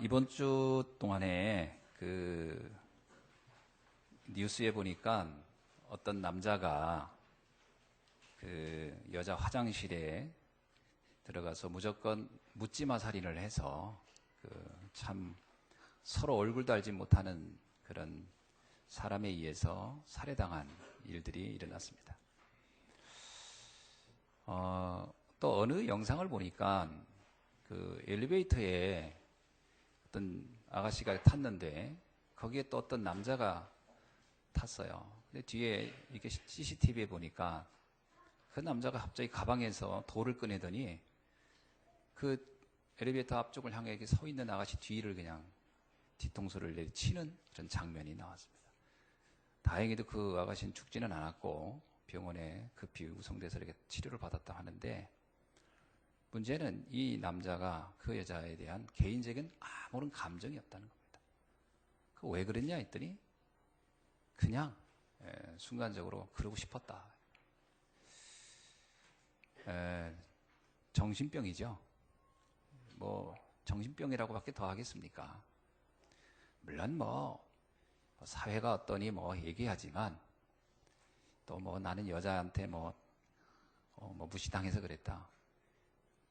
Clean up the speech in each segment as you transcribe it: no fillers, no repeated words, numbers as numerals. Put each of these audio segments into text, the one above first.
이번 주 동안에 그 뉴스에 보니까 어떤 남자가 그 여자 화장실에 들어가서 무조건 묻지마 살인을 해서 그 참 서로 얼굴도 알지 못하는 그런 사람에 의해서 살해당한 일들이 일어났습니다. 또 어느 영상을 보니까 그 엘리베이터에 어떤 아가씨가 탔는데 거기에 또 어떤 남자가 탔어요. 근데 뒤에 이렇게 CCTV에 보니까 그 남자가 갑자기 가방에서 돌을 꺼내더니 그 엘리베이터 앞쪽을 향해 이렇게 서 있는 아가씨 뒤를 그냥 뒤통수를 내치는 그런 장면이 나왔습니다. 다행히도 그 아가씨는 죽지는 않았고 병원에 급히 우송돼서 이렇게 치료를 받았다 하는데, 문제는 이 남자가 그 여자에 대한 개인적인 아무런 감정이 없다는 겁니다. 그 왜 그랬냐 했더니 그냥 순간적으로 그러고 싶었다. 정신병이죠. 뭐 정신병이라고밖에 더 하겠습니까? 물론 뭐 사회가 어떠니 뭐 얘기하지만 또 뭐 나는 여자한테 뭐 무시당해서 그랬다.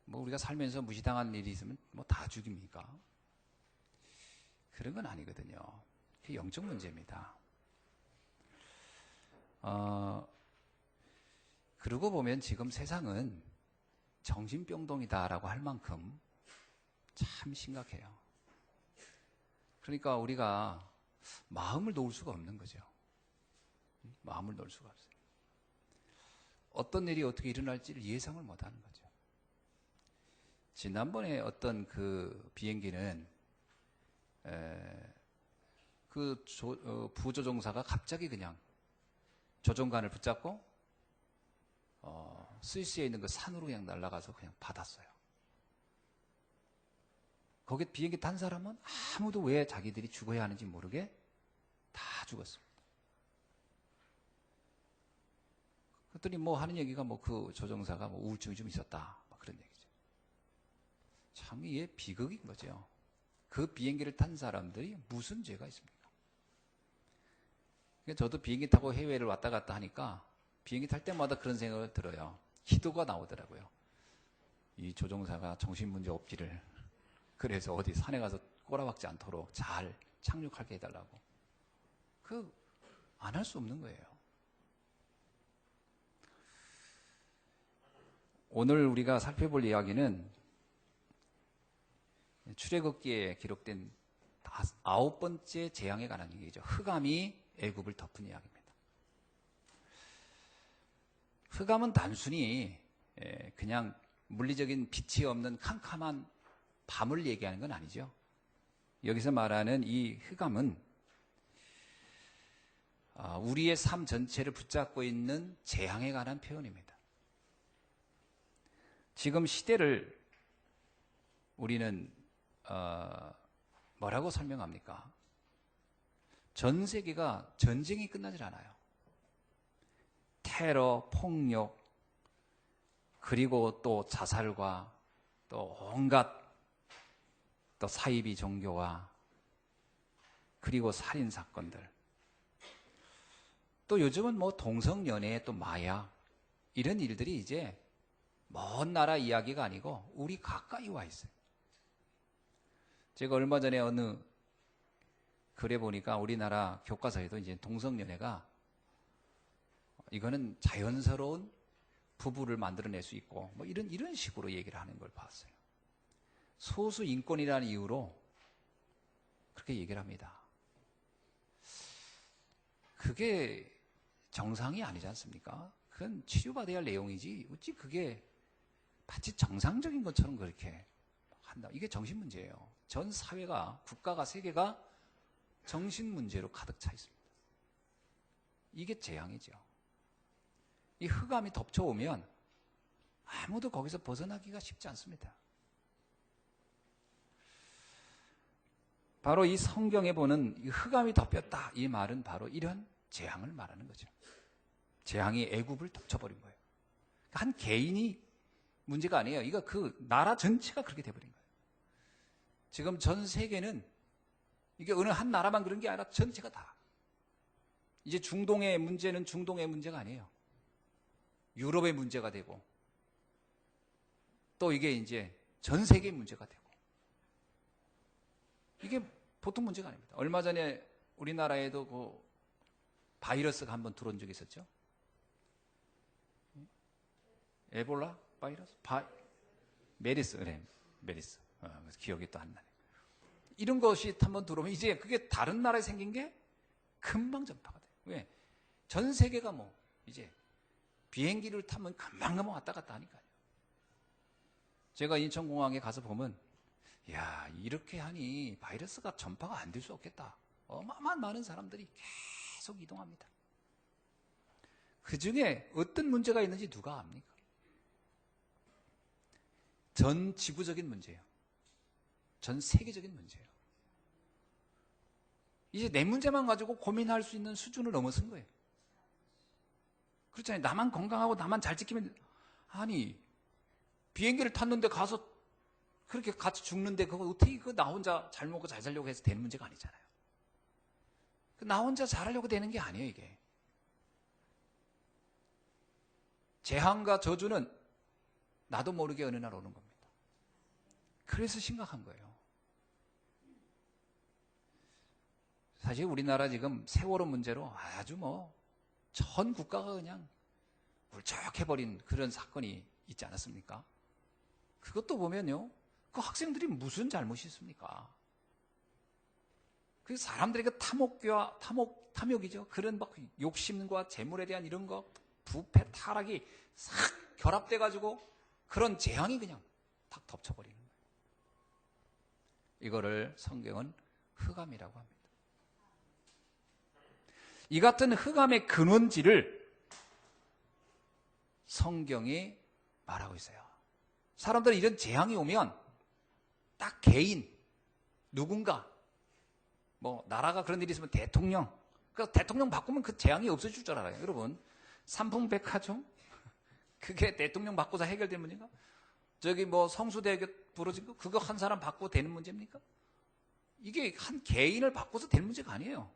뭐 우리가 살면서 무시당한 일이 있으면 뭐 다 죽입니까? 그런 건 아니거든요. 그게 영적 문제입니다. 그러고 보면 지금 세상은 정신병동이다라고 할 만큼 참 심각해요. 그러니까 우리가 마음을 놓을 수가 없는 거죠. 마음을 놓을 수가 없어요. 어떤 일이 어떻게 일어날지를 예상을 못하는 거죠. 지난번에 어떤 그 비행기는 부조종사가 갑자기 그냥 조종관을 붙잡고 스위스에 있는 그 산으로 그냥 날아가서 그냥 받았어요. 거기 비행기 탄 사람은 아무도 왜 자기들이 죽어야 하는지 모르게 다 죽었습니다. 그랬더니 뭐 하는 얘기가 뭐 그 조종사가 뭐 우울증이 좀 있었다, 뭐 그런 얘기죠. 참 이게 비극인 거죠. 그 비행기를 탄 사람들이 무슨 죄가 있습니까? 저도 비행기 타고 해외를 왔다 갔다 하니까 비행기 탈 때마다 그런 생각을 들어요. 기도가 나오더라고요. 이 조종사가 정신문제 없기를, 그래서 어디 산에 가서 꼬라박지 않도록 잘 착륙하게 해달라고. 안 할 수 없는 거예요. 오늘 우리가 살펴볼 이야기는 출애굽기에 기록된 9번째 재앙에 관한 얘기죠. 흑암이 애굽을 덮은 이야기입니다. 흑암은 단순히 그냥 물리적인 빛이 없는 캄캄한 밤을 얘기하는 건 아니죠. 여기서 말하는 이 흑암은 우리의 삶 전체를 붙잡고 있는 재앙에 관한 표현입니다. 지금 시대를 우리는 뭐라고 설명합니까? 전 세계가 전쟁이 끝나질 않아요. 테러, 폭력, 그리고 또 자살과 또 온갖 또 사이비 종교와 그리고 살인 사건들, 또 요즘은 뭐 동성연애, 또 마약, 이런 일들이 이제 먼 나라 이야기가 아니고 우리 가까이 와 있어요. 제가 얼마 전에 어느 글에 보니까 우리나라 교과서에도 이제 동성연애가 이거는 자연스러운 부부를 만들어낼 수 있고 뭐 이런 식으로 얘기를 하는 걸 봤어요. 소수 인권이라는 이유로 그렇게 얘기를 합니다. 그게 정상이 아니지 않습니까? 그건 치유받아야 할 내용이지 어찌 그게 마치 정상적인 것처럼 그렇게 한다. 이게 정신 문제예요. 전 사회가, 국가가, 세계가 정신 문제로 가득 차 있습니다. 이게 재앙이죠. 이 흑암이 덮쳐오면 아무도 거기서 벗어나기가 쉽지 않습니다. 바로 이 성경에 보는 이 흑암이 덮였다, 이 말은 바로 이런 재앙을 말하는 거죠. 재앙이 애굽을 덮쳐버린 거예요. 한 개인이 문제가 아니에요. 이거 그 나라 전체가 그렇게 돼버린 거예요. 지금 전 세계는 이게 어느 한 나라만 그런 게 아니라 전체가 다. 이제 중동의 문제는 중동의 문제가 아니에요. 유럽의 문제가 되고 또 이게 이제 전 세계의 문제가 되고 이게 보통 문제가 아닙니다. 얼마 전에 우리나라에도 그 바이러스가 한번 들어온 적이 있었죠. 에볼라 바이러스? 메리스, 그래. 메리스. 기억이 또 안 나네. 이런 것이 한번 들어오면 이제 그게 다른 나라에 생긴 게 금방 전파가 돼요. 왜? 전 세계가 뭐 이제 비행기를 타면 금방 왔다 갔다 하니까요. 제가 인천공항에 가서 보면 야, 이렇게 하니 바이러스가 전파가 안 될 수 없겠다. 어마어마한 많은 사람들이 계속 이동합니다. 그 중에 어떤 문제가 있는지 누가 압니까? 전 지구적인 문제예요. 전 세계적인 문제예요. 이제 내 문제만 가지고 고민할 수 있는 수준을 넘어선 거예요. 그렇잖아요. 나만 건강하고 나만 잘 지키면, 아니 비행기를 탔는데 가서 그렇게 같이 죽는데 그거 어떻게 나 혼자 잘 먹고 잘 살려고 해서 되는 문제가 아니잖아요. 나 혼자 잘하려고 되는 게 아니에요. 이게 재앙과 저주는 나도 모르게 어느 날 오는 겁니다. 그래서 심각한 거예요. 사실 우리나라 지금 세월호 문제로 아주 전 국가가 그냥 울적해버린 그런 사건이 있지 않았습니까? 그것도 보면요, 그 학생들이 무슨 잘못이 있습니까? 그 사람들의 그 탐욕이죠. 그런 욕심과 재물에 대한 이런 거, 부패, 타락이 싹 결합돼가지고 그런 재앙이 그냥 탁 덮쳐버리는 거예요. 이거를 성경은 흑암이라고 합니다. 이 같은 흑암의 근원지를 성경이 말하고 있어요. 사람들은 이런 재앙이 오면 딱 개인, 누군가, 나라가 그런 일이 있으면 대통령, 대통령 바꾸면 그 재앙이 없어질 줄 알아요. 여러분, 삼풍백화점? 그게 대통령 바꾸자 해결된 문제인가? 저기 성수대교 부러진 거, 그거 한 사람 바꾸고 되는 문제입니까? 이게 한 개인을 바꿔서 될 문제가 아니에요.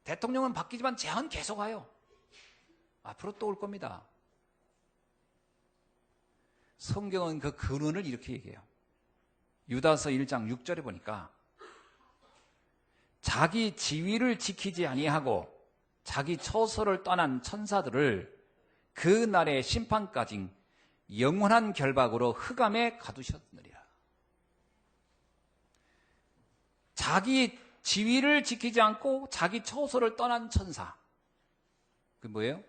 대통령은 바뀌지만 재앙은 계속 와요. 앞으로 또 올 겁니다. 성경은 그 근원을 이렇게 얘기해요. 유다서 1장 6절에 보니까 자기 지위를 지키지 아니하고 자기 처소를 떠난 천사들을 그 날의 심판까지 영원한 결박으로 흑암에 가두셨느니라. 자기 지위를 지키지 않고 자기 처소를 떠난 천사, 그 뭐예요?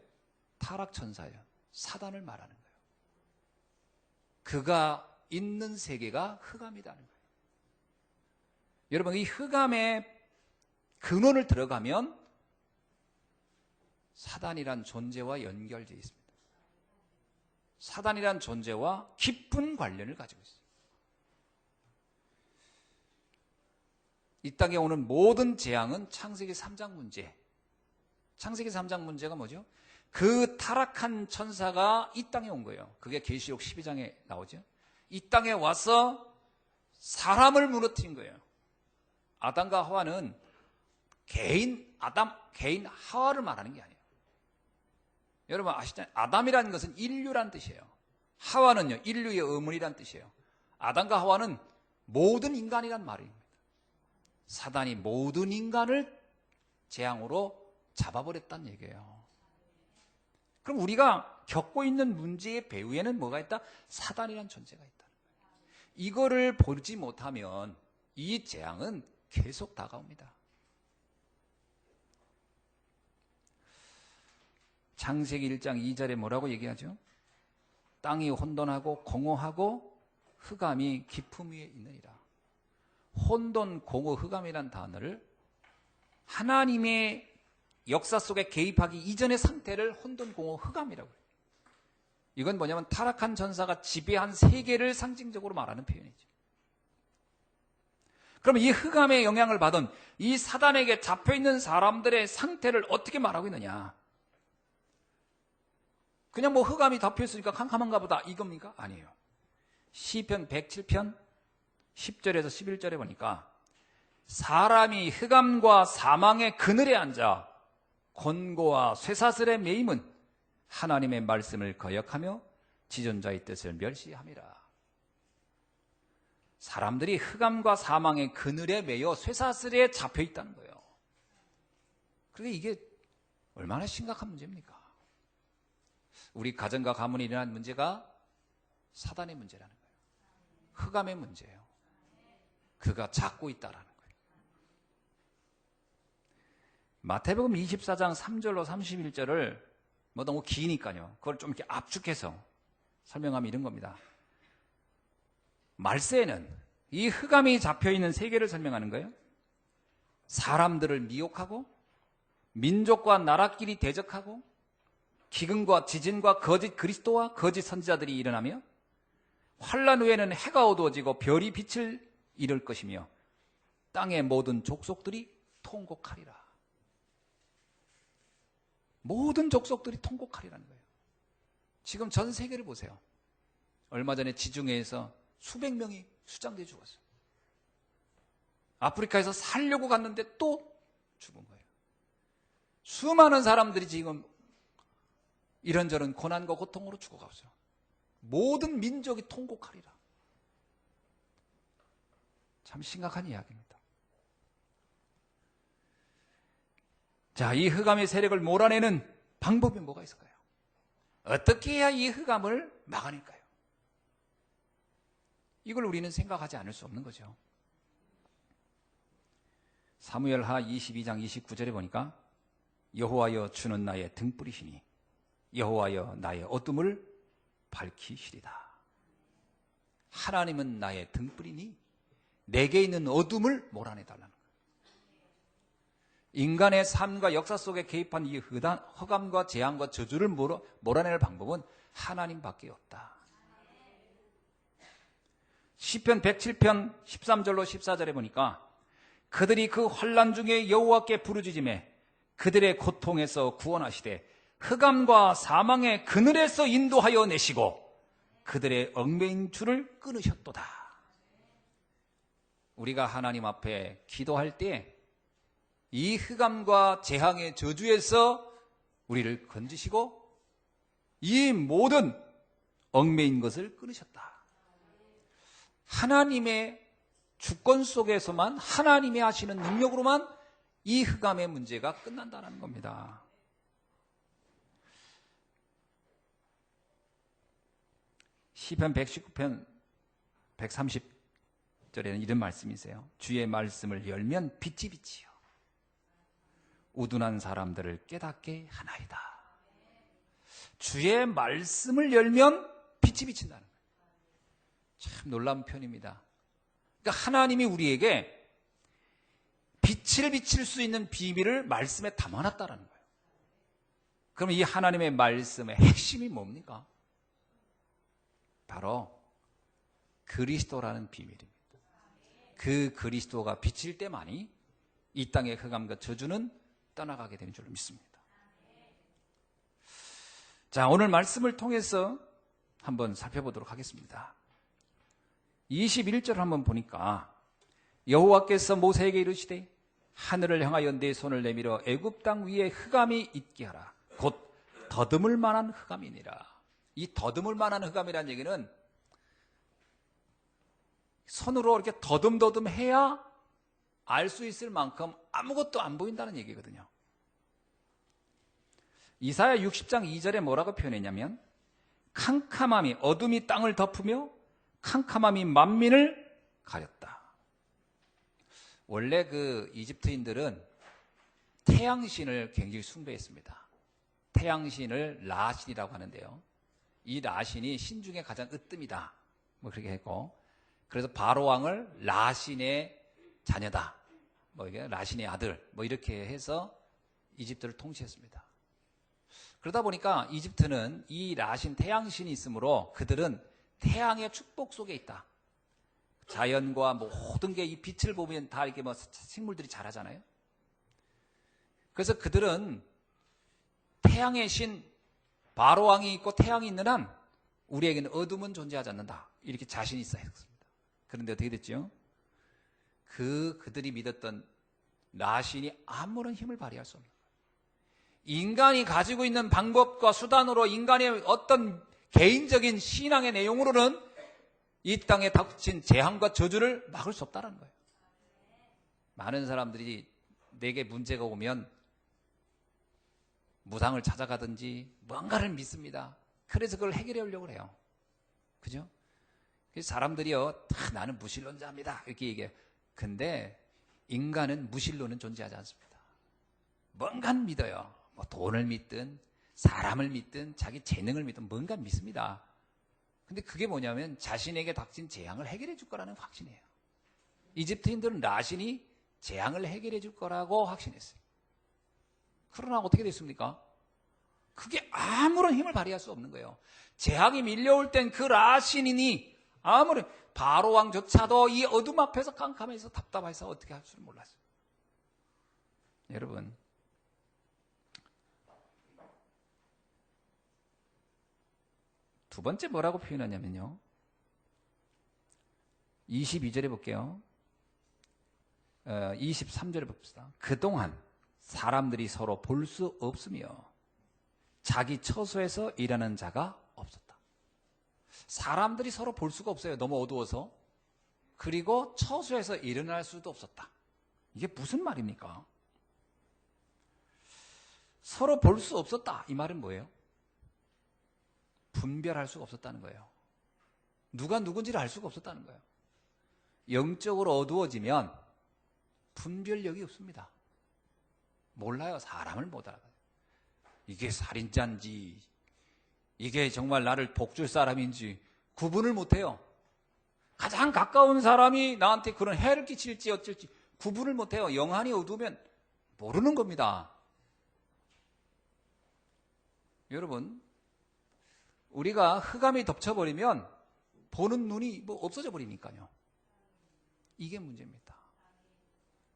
타락천사예요. 사단을 말하는 거예요. 그가 있는 세계가 흑암이라는 거예요. 여러분, 이 흑암의 근원을 들어가면 사단이란 존재와 연결되어 있습니다. 사단이란 존재와 깊은 관련을 가지고 있어요. 이 땅에 오는 모든 재앙은 창세기 3장 문제. 창세기 3장 문제가 뭐죠? 그 타락한 천사가 이 땅에 온 거예요. 그게 계시록 12장에 나오죠. 이 땅에 와서 사람을 무너뜨린 거예요. 아담과 하와는 개인 하와를 말하는 게 아니에요. 여러분 아시잖아요. 아담이라는 것은 인류란 뜻이에요. 하와는요, 인류의 어머니란 뜻이에요. 아담과 하와는 모든 인간이란 말입니다. 사단이 모든 인간을 재앙으로 잡아버렸다는 얘기예요. 그럼 우리가 겪고 있는 문제의 배후에는 뭐가 있다? 사단이란 존재가 있다. 이거를 보지 못하면 이 재앙은 계속 다가옵니다. 창세기 1장 2절에 뭐라고 얘기하죠? 땅이 혼돈하고 공허하고 흑암이 깊음 위에 있느니라. 혼돈, 공허, 흑암이란 단어를 하나님의 역사 속에 개입하기 이전의 상태를 혼돈, 공허, 흑암이라고 해요. 이건 뭐냐면 타락한 전사가 지배한 세계를 상징적으로 말하는 표현이죠. 그러면 이 흑암의 영향을 받은 이 사단에게 잡혀있는 사람들의 상태를 어떻게 말하고 있느냐? 그냥 흑암이 덮여있으니까 캄캄한가 보다 이겁니까? 아니에요. 시편 107편 10절에서 11절에 보니까 사람이 흑암과 사망의 그늘에 앉아 곤고와 쇠사슬에 매임은 하나님의 말씀을 거역하며 지존자의 뜻을 멸시함이라. 사람들이 흑암과 사망의 그늘에 매여 쇠사슬에 잡혀 있다는 거예요. 그러니까 이게 얼마나 심각한 문제입니까? 우리 가정과 가문에 일어난 문제가 사단의 문제라는 거예요. 흑암의 문제예요. 그가 잡고 있다라는 거예요. 마태복음 24장 3절로 31절을 뭐 너무 기니까요. 그걸 좀 이렇게 압축해서 설명하면 이런 겁니다. 말세에는 이 흑암이 잡혀있는 세계를 설명하는 거예요. 사람들을 미혹하고 민족과 나라끼리 대적하고 기근과 지진과 거짓 그리스도와 거짓 선지자들이 일어나며 환란 후에는 해가 어두워지고 별이 빛을 잃을 것이며 땅의 모든 족속들이 통곡하리라. 모든 족속들이 통곡하리라는 거예요. 지금 전 세계를 보세요. 얼마 전에 지중해에서 수백 명이 수장돼 죽었어요. 아프리카에서 살려고 갔는데 또 죽은 거예요. 수많은 사람들이 지금 이런저런 고난과 고통으로 죽어가고요. 모든 민족이 통곡하리라. 참 심각한 이야기입니다. 자, 이 흑암의 세력을 몰아내는 방법이 뭐가 있을까요? 어떻게 해야 이 흑암을 막아낼까요? 이걸 우리는 생각하지 않을 수 없는 거죠. 사무엘하 22장 29절에 보니까 여호와여 주는 나의 등불이시니 여호와여 나의 어둠을 밝히시리다. 하나님은 나의 등불이니 내게 있는 어둠을 몰아내달라는 거예요. 인간의 삶과 역사 속에 개입한 이 흑암과 재앙과 저주를 몰아낼 방법은 하나님밖에 없다. 시편 107편 13절로 14절에 보니까 그들이 그 환난 중에 여호와께 부르짖으매 그들의 고통에서 구원하시되 흑암과 사망의 그늘에서 인도하여 내시고 그들의 얽매인 줄을 끊으셨도다. 우리가 하나님 앞에 기도할 때 이 흑암과 재앙의 저주에서 우리를 건지시고 이 모든 얽매인 것을 끊으셨다. 하나님의 주권 속에서만 하나님이 하시는 능력으로만 이 흑암의 문제가 끝난다는 겁니다. 시편 119편 130절에는 이런 말씀이 있어요. 주의 말씀을 열면 빛이 비치요 우둔한 사람들을 깨닫게 하나이다. 주의 말씀을 열면 빛이 비친다는 거예요. 참 놀라운 편입니다. 그러니까 하나님이 우리에게 빛을 비칠 수 있는 비밀을 말씀에 담아놨다는 거예요. 그럼 이 하나님의 말씀의 핵심이 뭡니까? 바로 그리스도라는 비밀입니다. 그 그리스도가 비칠 때만이 이 땅의 흑암과 저주는 떠나가게 되는 줄로 믿습니다. 자, 오늘 말씀을 통해서 한번 살펴보도록 하겠습니다. 21절 한번 보니까 여호와께서 모세에게 이르시되 하늘을 향하여 내 손을 내밀어 애굽 땅 위에 흑암이 있게 하라. 곧 더듬을 만한 흑암이니라. 이 더듬을 만한 흑암이라는 얘기는 손으로 이렇게 더듬더듬 해야 알 수 있을 만큼 아무것도 안 보인다는 얘기거든요. 이사야 60장 2절에 뭐라고 표현했냐면 캄캄함이 어둠이 땅을 덮으며 캄캄함이 만민을 가렸다. 원래 그 이집트인들은 태양신을 굉장히 숭배했습니다. 태양신을 라신이라고 하는데요. 이 라신이 신 중에 가장 으뜸이다. 뭐 그렇게 했고, 그래서 바로 왕을 라신의 자녀다. 뭐 이게 라신의 아들. 뭐 이렇게 해서 이집트를 통치했습니다. 그러다 보니까 이집트는 이 라신 태양신이 있으므로 그들은 태양의 축복 속에 있다. 자연과 모든 게 이 빛을 보면 다 이렇게 뭐 식물들이 자라잖아요. 그래서 그들은 태양의 신 바로 왕이 있고 태양이 있는 한 우리에게는 어둠은 존재하지 않는다. 이렇게 자신이 있어야 했습니다. 그런데 어떻게 됐죠? 그들이 믿었던 라신이 아무런 힘을 발휘할 수 없는 거예요. 인간이 가지고 있는 방법과 수단으로 인간의 어떤 개인적인 신앙의 내용으로는 이 땅에 닥친 재앙과 저주를 막을 수 없다는 거예요. 많은 사람들이 내게 문제가 오면 무당을 찾아가든지 뭔가를 믿습니다. 그래서 그걸 해결하려고 해요. 그죠? 사람들이요, 다 나는 무신론자입니다. 이렇게 얘기해요. 근데 인간은 무신론은 존재하지 않습니다. 뭔가는 믿어요. 뭐 돈을 믿든 사람을 믿든 자기 재능을 믿든 뭔가 믿습니다. 근데 그게 뭐냐면 자신에게 닥친 재앙을 해결해 줄 거라는 확신이에요. 이집트인들은 라신이 재앙을 해결해 줄 거라고 확신했어요. 그러나 어떻게 됐습니까? 그게 아무런 힘을 발휘할 수 없는 거예요. 재앙이 밀려올 땐 그 라신이니 아무리 바로 왕조차도 이 어둠 앞에서 깜깜해서 답답해서 어떻게 할 줄을 몰랐어요. 여러분, 두 번째 뭐라고 표현하냐면요, 22절에 볼게요. 23절에 봅시다. 그동안 사람들이 서로 볼 수 없으며 자기 처소에서 일하는 자가 없었다. 사람들이 서로 볼 수가 없어요. 너무 어두워서. 그리고 처소에서 일어날 수도 없었다. 이게 무슨 말입니까? 서로 볼 수 없었다. 이 말은 뭐예요? 분별할 수가 없었다는 거예요. 누가 누군지를 알 수가 없었다는 거예요. 영적으로 어두워지면 분별력이 없습니다. 몰라요. 사람을 못 알아요. 이게 살인자인지 이게 정말 나를 복줄 사람인지 구분을 못해요. 가장 가까운 사람이 나한테 그런 해를 끼칠지 어쩔지 구분을 못해요. 영안이 어두우면 모르는 겁니다. 여러분, 우리가 흑암이 덮쳐버리면 보는 눈이 뭐 없어져 버리니까요. 이게 문제입니다.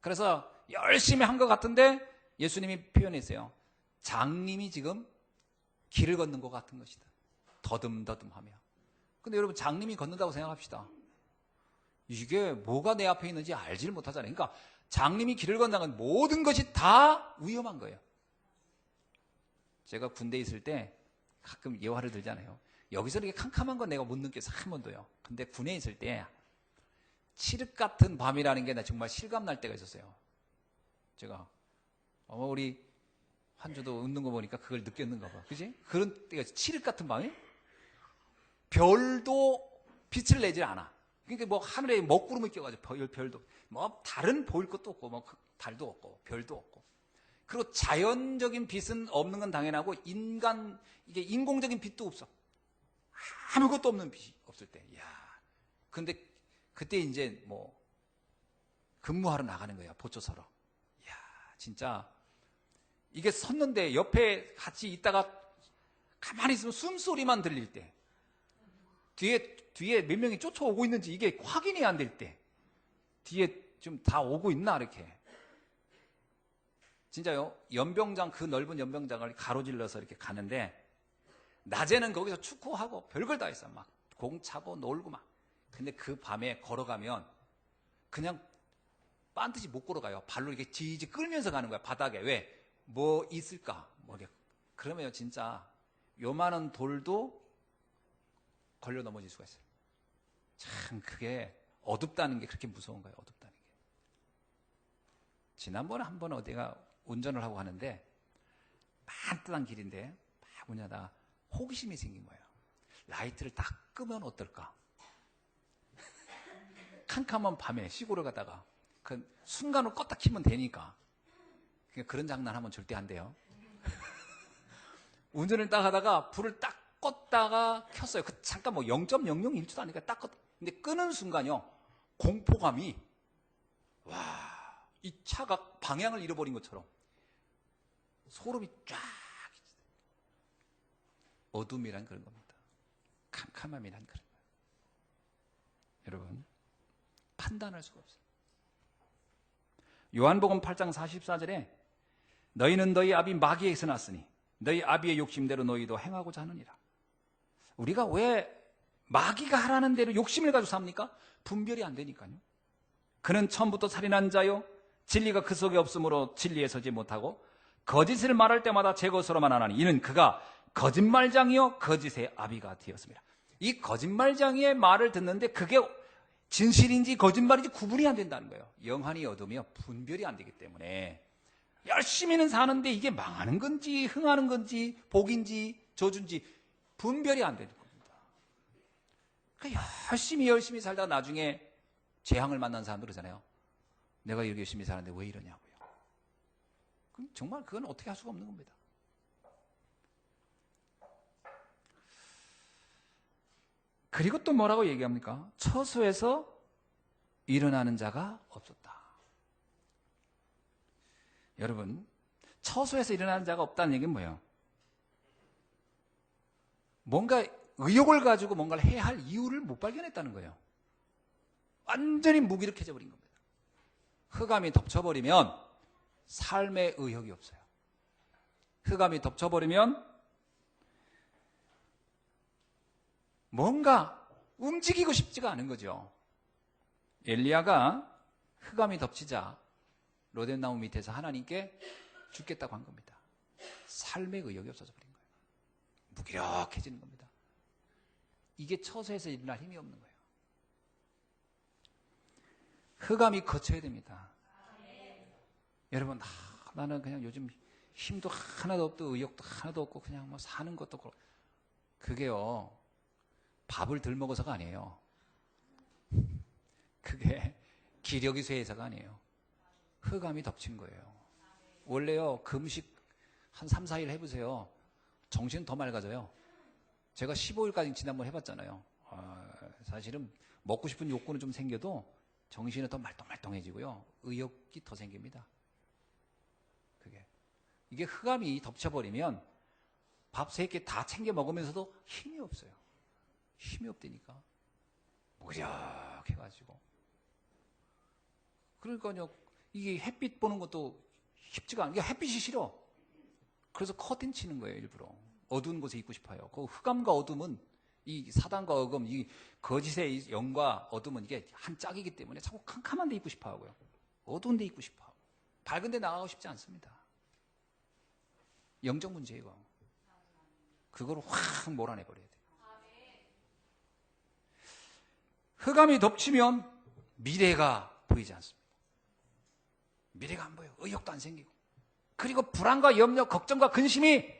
그래서 열심히 한 것 같은데 예수님이 표현했어요. 장님이 지금 길을 걷는 것 같은 것이다. 더듬더듬하며. 근데 여러분, 장님이 걷는다고 생각합시다. 이게 뭐가 내 앞에 있는지 알지를 못하잖아요. 그러니까 장님이 길을 건너는 모든 것이 다 위험한 거예요. 제가 군대에 있을 때 가끔 예화를 들잖아요. 여기서 이렇게 캄캄한 건 내가 못 느껴서 한 번도요. 근데 군에 있을 때 칠흑 같은 밤이라는 게 나 정말 실감 날 때가 있었어요. 제가 우리 한주도 웃는 거 보니까 그걸 느꼈는가 봐. 그지? 그런 때가 칠흑 같은 밤이 별도 빛을 내질 않아. 그러니까 뭐 하늘에 먹구름이 껴가지고 별도 뭐 다른 보일 것도 없고 뭐 달도 없고 별도 없고. 그리고 자연적인 빛은 없는 건 당연하고 이게 인공적인 빛도 없어. 아무것도 없는 빛이 없을 때. 야. 근데 그때 이제 뭐 근무하러 나가는 거야. 보초서로. 야, 진짜 이게 섰는데 옆에 같이 있다가 가만히 있으면 숨소리만 들릴 때, 뒤에 몇 명이 쫓아오고 있는지 이게 확인이 안 될 때, 뒤에 좀 다 오고 있나 이렇게. 진짜요. 연병장, 그 넓은 연병장을 가로질러서 이렇게 가는데 낮에는 거기서 축구하고 별걸 다 했어. 막 공 차고 놀고 막. 근데 그 밤에 걸어가면 그냥 반드시 못 걸어가요. 발로 이렇게 지지 끌면서 가는 거야. 바닥에. 왜? 뭐 있을까? 뭐 이렇게. 그러면 진짜 요만한 돌도 걸려 넘어질 수가 있어요. 참 그게 어둡다는 게 그렇게 무서운 거예요. 어둡다는 게. 지난번에 한 번 어디가 운전을 하고 하는데 반듯한 길인데 막 운전하다가 호기심이 생긴 거예요. 라이트를 딱 끄면 어떨까? 캄캄한 밤에 시골을 가다가 그 순간으로 껐다 키면 되니까. 그런 장난하면 절대 안 돼요. 운전을 딱 하다가 불을 딱 껐다가 켰어요. 그 잠깐 뭐 0.001초도 아니니까 딱 껐다. 근데 끄는 순간요, 공포감이, 와, 이 차가 방향을 잃어버린 것처럼 소름이 쫙. 어둠이란 그런 겁니다. 캄캄함이란 그런 거예요. 여러분, 판단할 수가 없어요. 요한복음 8장 44절에 너희는 너희 아비 마귀에게서 났으니 너희 아비의 욕심대로 너희도 행하고자 하느니라. 우리가 왜 마귀가 하라는 대로 욕심을 가지고 삽니까? 분별이 안 되니까요. 그는 처음부터 살인한 자요, 진리가 그 속에 없으므로 진리에 서지 못하고 거짓을 말할 때마다 제 것으로만 하나니 이는 그가 거짓말장이요 거짓의 아비가 되었습니다. 이 거짓말장이의 말을 듣는데 그게 진실인지 거짓말인지 구분이 안 된다는 거예요. 영안이 어두우며 분별이 안 되기 때문에 열심히는 사는데 이게 망하는 건지 흥하는 건지 복인지 저주인지 분별이 안 되는 겁니다. 그러니까 열심히 살다가 나중에 재앙을 만난 사람들 그러잖아요. 내가 이렇게 열심히 사는데 왜 이러냐고요. 그럼 정말 그건 어떻게 할 수가 없는 겁니다. 그리고 또 뭐라고 얘기합니까? 처소에서 일어나는 자가 없었다. 여러분, 처소에서 일어나는 자가 없다는 얘기는 뭐예요? 뭔가 의욕을 가지고 뭔가를 해야 할 이유를 못 발견했다는 거예요. 완전히 무기력해져 버린 겁니다. 흑암이 덮쳐버리면 삶의 의욕이 없어요. 흑암이 덮쳐버리면 뭔가 움직이고 싶지가 않은 거죠. 엘리야가 흑암이 덮치자 로뎀나무 밑에서 하나님께 죽겠다고 한 겁니다. 삶의 의욕이 없어져 버린 거예요. 무기력해지는 겁니다. 이게 처소에서 일어날 힘이 없는 거예요. 흑암이 거쳐야 됩니다. 여러분, 나는 그냥 요즘 힘도 하나도 없고 의욕도 하나도 없고 그냥 뭐 사는 것도 그렇고, 그게요 밥을 덜 먹어서가 아니에요. 그게 기력이 쇠해서가 아니에요. 흑암이 덮친 거예요. 원래요 금식 한 3, 4일 해보세요. 정신은 더 맑아져요. 제가 15일까지 지난번 해봤잖아요. 사실은 먹고 싶은 욕구는 좀 생겨도 정신은 더 말똥말똥해지고요. 의욕이 더 생깁니다. 이게 흑암이 덮쳐버리면 밥 3끼 다 챙겨 먹으면서도 힘이 없어요. 힘이 없다니까. 무력해가지고. 그러니까요, 이게 햇빛 보는 것도 쉽지가 않아요. 햇빛이 싫어. 그래서 커튼 치는 거예요, 일부러. 어두운 곳에 있고 싶어요. 그 흑암과 어둠은, 이 사단과 어금, 이 거짓의 영과 어둠은 이게 한 짝이기 때문에 자꾸 캄캄한 데 있고 싶어 하고요. 어두운 데 있고 싶어 하고. 밝은 데 나가고 싶지 않습니다. 영적 문제예요. 그거를 확 몰아내버려야 돼요. 흑암이 덮치면 미래가 보이지 않습니다. 미래가 안 보여요. 의욕도 안 생기고. 그리고 불안과 염려, 걱정과 근심이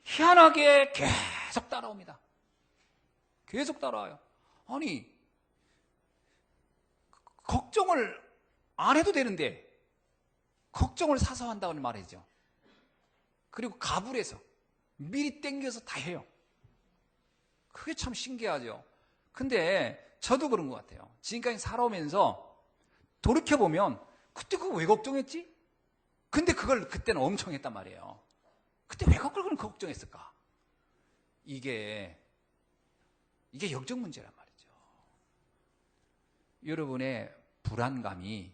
희한하게 계속 따라옵니다. 계속 따라와요. 아니, 걱정을 안 해도 되는데 걱정을 사서 한다는 말이죠. 그리고 가불해서 미리 땡겨서 다 해요. 그게 참 신기하죠. 근데 저도 그런 것 같아요. 지금까지 살아오면서 돌이켜보면 그때 그거 왜 걱정했지? 근데 그걸 그때는 엄청 했단 말이에요. 그때 왜 그걸 걱정했을까? 이게 영적 문제란 말이죠. 여러분의 불안감이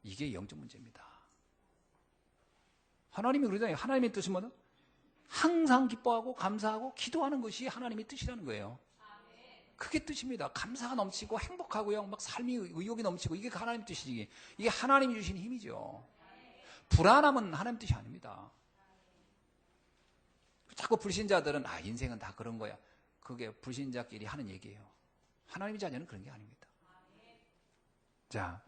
이게 영적 문제입니다. 하나님이 그러잖아요. 하나님의 뜻은 뭐냐? 항상 기뻐하고 감사하고 기도하는 것이 하나님의 뜻이라는 거예요. 그게 뜻입니다. 감사가 넘치고 행복하고요. 막 삶이 의욕이 넘치고 이게 하나님 뜻이지. 이게 하나님이 주신 힘이죠. 불안함은 하나님 뜻이 아닙니다. 자꾸 불신자들은 인생은 다 그런 거야. 그게 불신자끼리 하는 얘기예요. 하나님의 자녀는 그런 게 아닙니다. 자,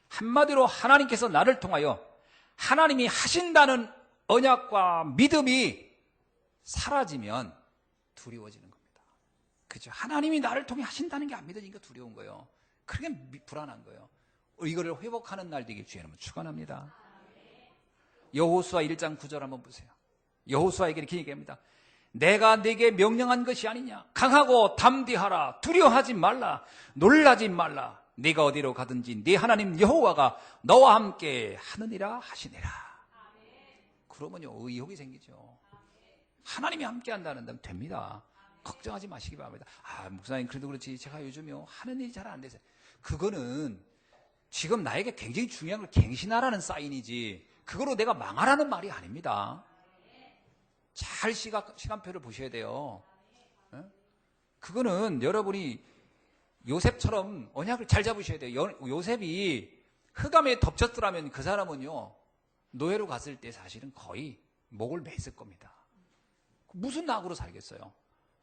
한마디로 하나님께서 나를 통하여 하나님이 하신다는 언약과 믿음이 사라지면 두려워지는 겁니다. 그죠? 하나님이 나를 통해 하신다는 게 안 믿어지니까 두려운 거예요. 그게 불안한 거예요. 이거를 회복하는 날 되길 주의 이름으로 축원합니다. 여호수아 1장 9절 한번 보세요. 여호수아에게 이렇게 얘기합니다. 내가 네게 명령한 것이 아니냐. 강하고 담대하라. 두려워하지 말라. 놀라지 말라. 네가 어디로 가든지 네 하나님 여호와가 너와 함께 하느니라 하시니라. 그러면요 의욕이 생기죠. 하나님이 함께 한다는 데는 됩니다. 걱정하지 마시기 바랍니다. 목사님 그래도 그렇지 제가 요즘요 하는 일이 잘 안 돼서. 그거는 지금 나에게 굉장히 중요한 걸 갱신하라는 사인이지 그거로 내가 망하라는 말이 아닙니다. 잘 시간표를 보셔야 돼요. 그거는 여러분이 요셉처럼 언약을 잘 잡으셔야 돼요. 요셉이 흑암에 덮쳤더라면 그 사람은요, 노예로 갔을 때 사실은 거의 목을 맸을 겁니다. 무슨 낙으로 살겠어요?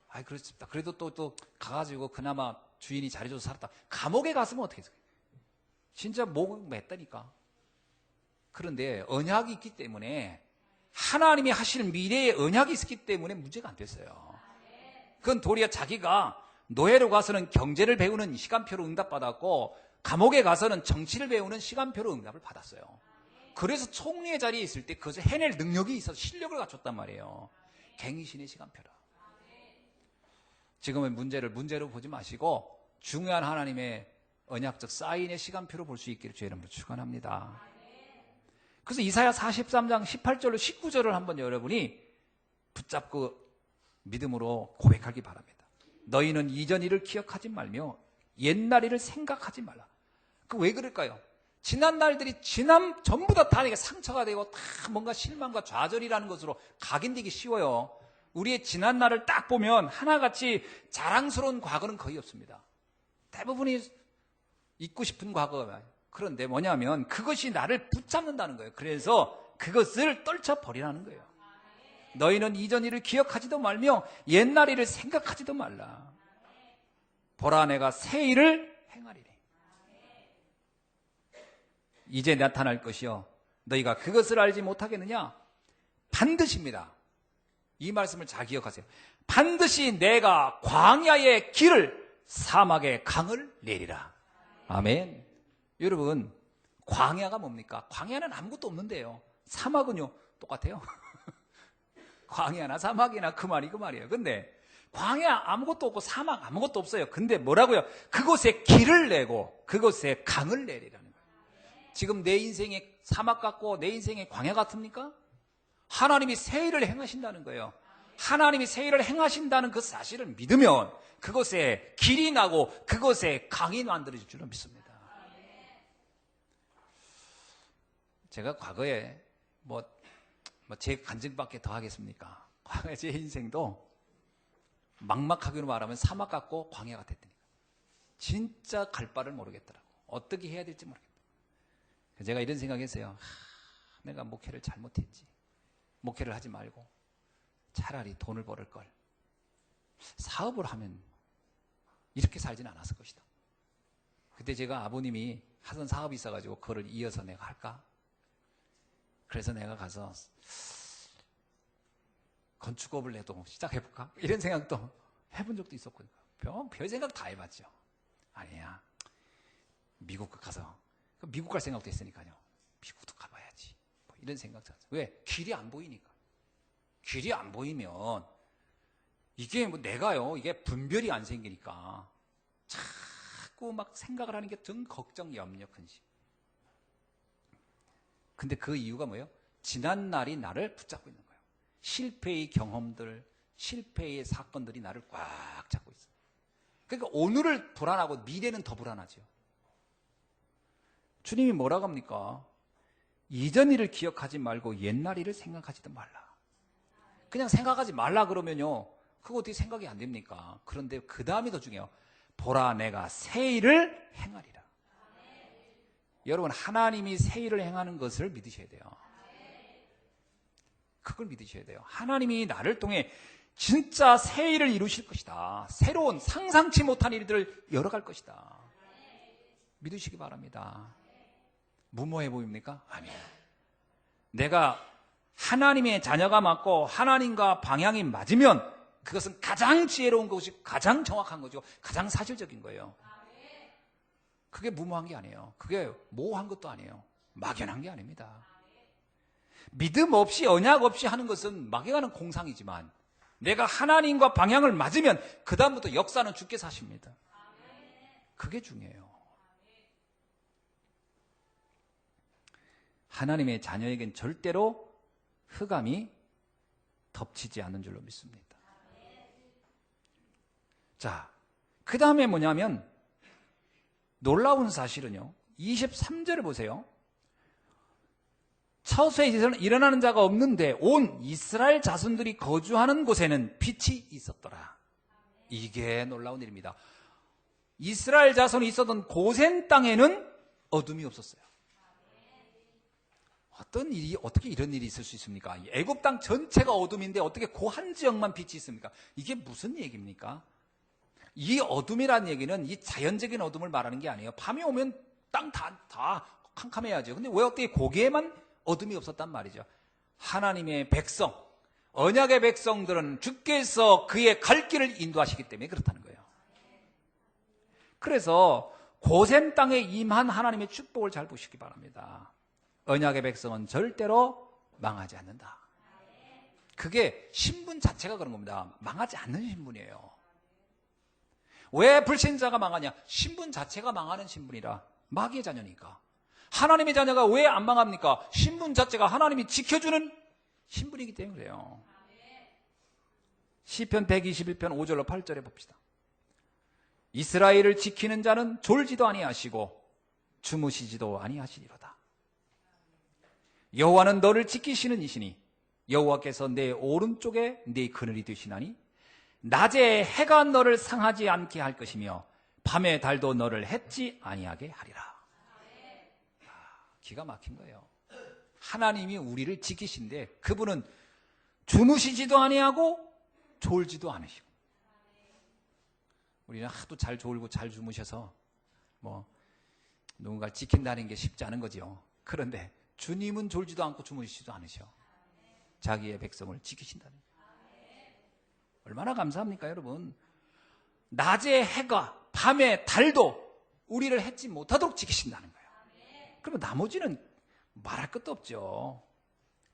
아이, 그렇습니다. 그래도 또 가가지고 그나마 주인이 잘해줘서 살았다. 감옥에 갔으면 어떻게 했어요? 진짜 목을 맸다니까. 그런데 언약이 있기 때문에, 하나님이 하실 미래의 언약이 있기 때문에 문제가 안 됐어요. 그건 도리어 자기가 노예로 가서는 경제를 배우는 시간표로 응답받았고, 감옥에 가서는 정치를 배우는 시간표로 응답을 받았어요. 그래서 총리의 자리에 있을 때 그것을 해낼 능력이 있어서 실력을 갖췄단 말이에요. 갱신의 시간표라. 지금의 문제를 문제로 보지 마시고 중요한 하나님의 언약적 사인의 시간표로 볼 수 있기를 주의 이름으로 축원합니다. 그래서 이사야 43장 18절로 19절을 한번 여러분이 붙잡고 믿음으로 고백하기 바랍니다. 너희는 이전 일을 기억하지 말며 옛날 일을 생각하지 말라. 그 왜 그럴까요? 지난 날들이 전부 다 상처가 되고 다 뭔가 실망과 좌절이라는 것으로 각인되기 쉬워요. 우리의 지난 날을 딱 보면 하나같이 자랑스러운 과거는 거의 없습니다. 대부분이 잊고 싶은 과거. 그런데 뭐냐면 그것이 나를 붙잡는다는 거예요. 그래서 그것을 떨쳐버리라는 거예요. 너희는 이전 일을 기억하지도 말며 옛날 일을 생각하지도 말라. 보라, 내가 새 일을 행하리니 이제 나타날 것이요 너희가 그것을 알지 못하겠느냐? 반드시입니다. 이 말씀을 잘 기억하세요. 반드시 내가 광야의 길을, 사막의 강을 내리라. 아멘. 여러분, 광야가 뭡니까? 광야는 아무것도 없는데요. 사막은요 똑같아요. 광야나 사막이나 그 말이에요. 근데 광야 아무것도 없고 사막 아무것도 없어요. 근데 뭐라고요? 그곳에 길을 내고 그곳에 강을 내리라는 거예요. 지금 내 인생의 사막 같고 내 인생의 광야 같습니까? 하나님이 새 일을 행하신다는 거예요. 하나님이 새 일을 행하신다는 그 사실을 믿으면 그곳에 길이 나고 그곳에 강이 만들어질 줄로 믿습니다. 제가 과거에 제 간증밖에 더 하겠습니까? 과거에 제 인생도 막막하기로 말하면 사막 같고 광야 같았다니까. 진짜 갈 바를 모르겠더라고. 어떻게 해야 될지 모르겠다. 제가 이런 생각했어요. 내가 목회를 잘못했지. 목회를 하지 말고 차라리 돈을 벌을 걸. 사업을 하면 이렇게 살지는 않았을 것이다. 그때 제가 아버님이 하던 사업이 있어가지고 그거를 이어서 내가 할까? 그래서 내가 가서 건축업을 해도 시작해볼까? 이런 생각도 해본 적도 있었거든요. 별 생각 다 해봤죠. 아니야, 미국 가서 미국 갈 생각도 했으니까요. 미국도 가봐야지. 이런 생각 잤어요. 왜? 길이 안 보이니까. 길이 안 보이면 이게 내가요, 이게 분별이 안 생기니까 자꾸 막 생각을 하는 게 전 걱정, 염려, 근심. 근데 그 이유가 뭐예요? 지난 날이 나를 붙잡고 있는 거예요. 실패의 경험들, 실패의 사건들이 나를 꽉 잡고 있어요. 그러니까 오늘을 불안하고 미래는 더 불안하죠. 주님이 뭐라고 합니까? 이전 일을 기억하지 말고 옛날 일을 생각하지도 말라. 그냥 생각하지 말라 그러면요, 그거 어떻게 생각이 안 됩니까? 그런데 그 다음이 더 중요해요. 보라, 내가 새 일을 행하리라. 여러분, 하나님이 새 일을 행하는 것을 믿으셔야 돼요. 그걸 믿으셔야 돼요. 하나님이 나를 통해 진짜 새 일을 이루실 것이다. 새로운 상상치 못한 일들을 열어갈 것이다. 믿으시기 바랍니다. 무모해 보입니까? 아니에요. 내가 하나님의 자녀가 맞고 하나님과 방향이 맞으면 그것은 가장 지혜로운 것이고 가장 정확한 거죠. 가장 사실적인 거예요. 그게 무모한 게 아니에요. 그게 모호한 것도 아니에요. 막연한 게 아닙니다. 믿음 없이 언약 없이 하는 것은 막연한 공상이지만 내가 하나님과 방향을 맞으면 그 다음부터 역사는 주께 사십니다. 그게 중요해요. 하나님의 자녀에겐 절대로 흑암이 덮치지 않는 줄로 믿습니다. 자, 그 다음에 뭐냐면 놀라운 사실은요, 23절을 보세요. 처소에 일어나는 자가 없는데 온 이스라엘 자손들이 거주하는 곳에는 빛이 있었더라. 이게 놀라운 일입니다. 이스라엘 자손이 있었던 고센 땅에는 어둠이 없었어요. 어떻게 이런 일이 있을 수 있습니까? 애굽 땅 전체가 어둠인데 어떻게 그 한 지역만 빛이 있습니까? 이게 무슨 얘기입니까? 이 어둠이라는 얘기는 이 자연적인 어둠을 말하는 게 아니에요. 밤이 오면 땅 다 캄캄해야죠. 근데 왜 어떻게 거기에만 어둠이 없었단 말이죠? 하나님의 백성, 언약의 백성들은 주께서 그의 갈 길을 인도하시기 때문에 그렇다는 거예요. 그래서 고센 땅에 임한 하나님의 축복을 잘 보시기 바랍니다. 언약의 백성은 절대로 망하지 않는다. 그게 신분 자체가 그런 겁니다. 망하지 않는 신분이에요. 왜 불신자가 망하냐? 신분 자체가 망하는 신분이라. 마귀의 자녀니까. 하나님의 자녀가 왜 안 망합니까? 신분 자체가 하나님이 지켜주는 신분이기 때문에 그래요. 시편 121편 5절로 8절에 봅시다. 이스라엘을 지키는 자는 졸지도 아니하시고 주무시지도 아니하시리로다. 여호와는 너를 지키시는 이시니 여호와께서 내 오른쪽에 네 그늘이 되시나니 낮에 해가 너를 상하지 않게 할 것이며 밤에 달도 너를 해치 아니하게 하리라. 기가 막힌 거예요. 하나님이 우리를 지키신데 그분은 주무시지도 아니하고 졸지도 않으시고, 우리는 하도 잘 졸고 잘 주무셔서 누군가를 지킨다는 게 쉽지 않은 거죠. 그런데 주님은 졸지도 않고 주무시지도 않으셔. 자기의 백성을 지키신다는 거예요. 얼마나 감사합니까, 여러분? 낮에 해가 밤에 달도 우리를 해치 못하도록 지키신다는 거예요. 그러면 나머지는 말할 것도 없죠.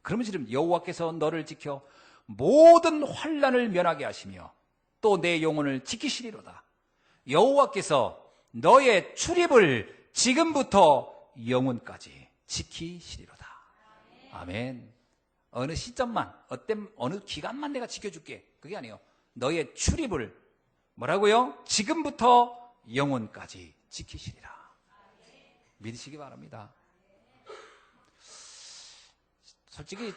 그러면 지금 여호와께서 너를 지켜 모든 환난을 면하게 하시며 또 내 영혼을 지키시리로다. 여호와께서 너의 출입을 지금부터 영혼까지 지키시리로다. 아멘. 어느 시점만, 어느 기간만 내가 지켜줄게. 그게 아니에요. 너의 출입을 뭐라고요? 지금부터 영혼까지 지키시리라. 믿으시기 바랍니다. 솔직히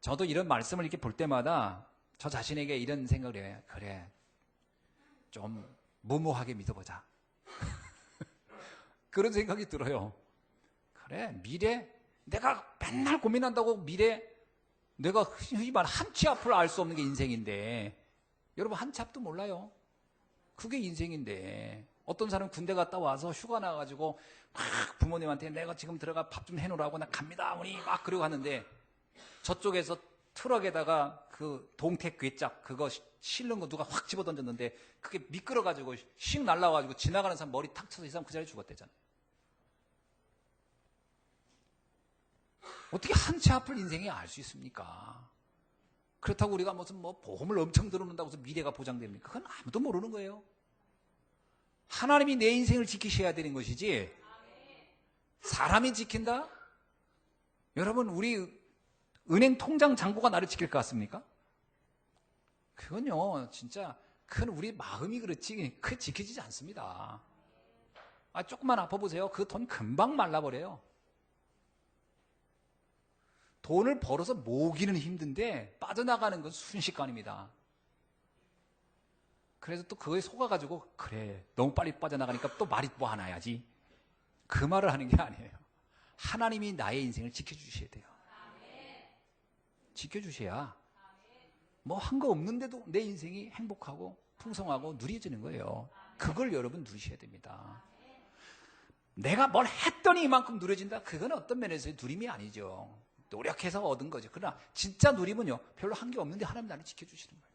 저도 이런 말씀을 이렇게 볼 때마다 저 자신에게 이런 생각을 해요. 그래, 좀 무모하게 믿어보자. 그런 생각이 들어요. 그래, 미래, 내가 맨날 고민한다고 미래, 내가 흔히 말 한 치 앞을 알 수 없는 게 인생인데, 여러분 한 치 앞도 몰라요. 그게 인생인데, 어떤 사람은 군대 갔다 와서 휴가 나가지고 막 부모님한테 내가 지금 들어가 밥 좀 해놓으라고 나 갑니다 어머니 막 그러고 하는데, 저쪽에서 트럭에다가 그 동태 괴짝 그거 실는 거 누가 확 집어던졌는데 그게 미끄러가지고 씩 날라와가지고 지나가는 사람 머리 탁 쳐서 이 사람 그 자리에 죽었대잖아요. 어떻게 한 치 앞을 인생에 알 수 있습니까? 그렇다고 우리가 무슨 보험을 엄청 들어놓는다고 해서 미래가 보장됩니까? 그건 아무도 모르는 거예요. 하나님이 내 인생을 지키셔야 되는 것이지 사람이 지킨다? 여러분, 우리 은행 통장 잔고가 나를 지킬 것 같습니까? 그건요, 진짜 그건 우리 마음이 그렇지 그게 지켜지지 않습니다. 조금만 아파보세요. 그 돈 금방 말라버려요. 돈을 벌어서 모으기는 힘든데 빠져나가는 건 순식간입니다. 그래서 또 그거에 속아가지고 그래, 너무 빨리 빠져나가니까 또 말이 뭐 하나 해야지. 그 말을 하는 게 아니에요. 하나님이 나의 인생을 지켜주셔야 돼요. 지켜주셔야 한 거 없는데도 내 인생이 행복하고 풍성하고 누려지는 거예요. 그걸 여러분 누리셔야 됩니다. 내가 뭘 했더니 이만큼 누려진다? 그건 어떤 면에서의 누림이 아니죠. 노력해서 얻은 거죠. 그러나 진짜 누림은요, 별로 한 게 없는데 하나님 나를 지켜주시는 거예요.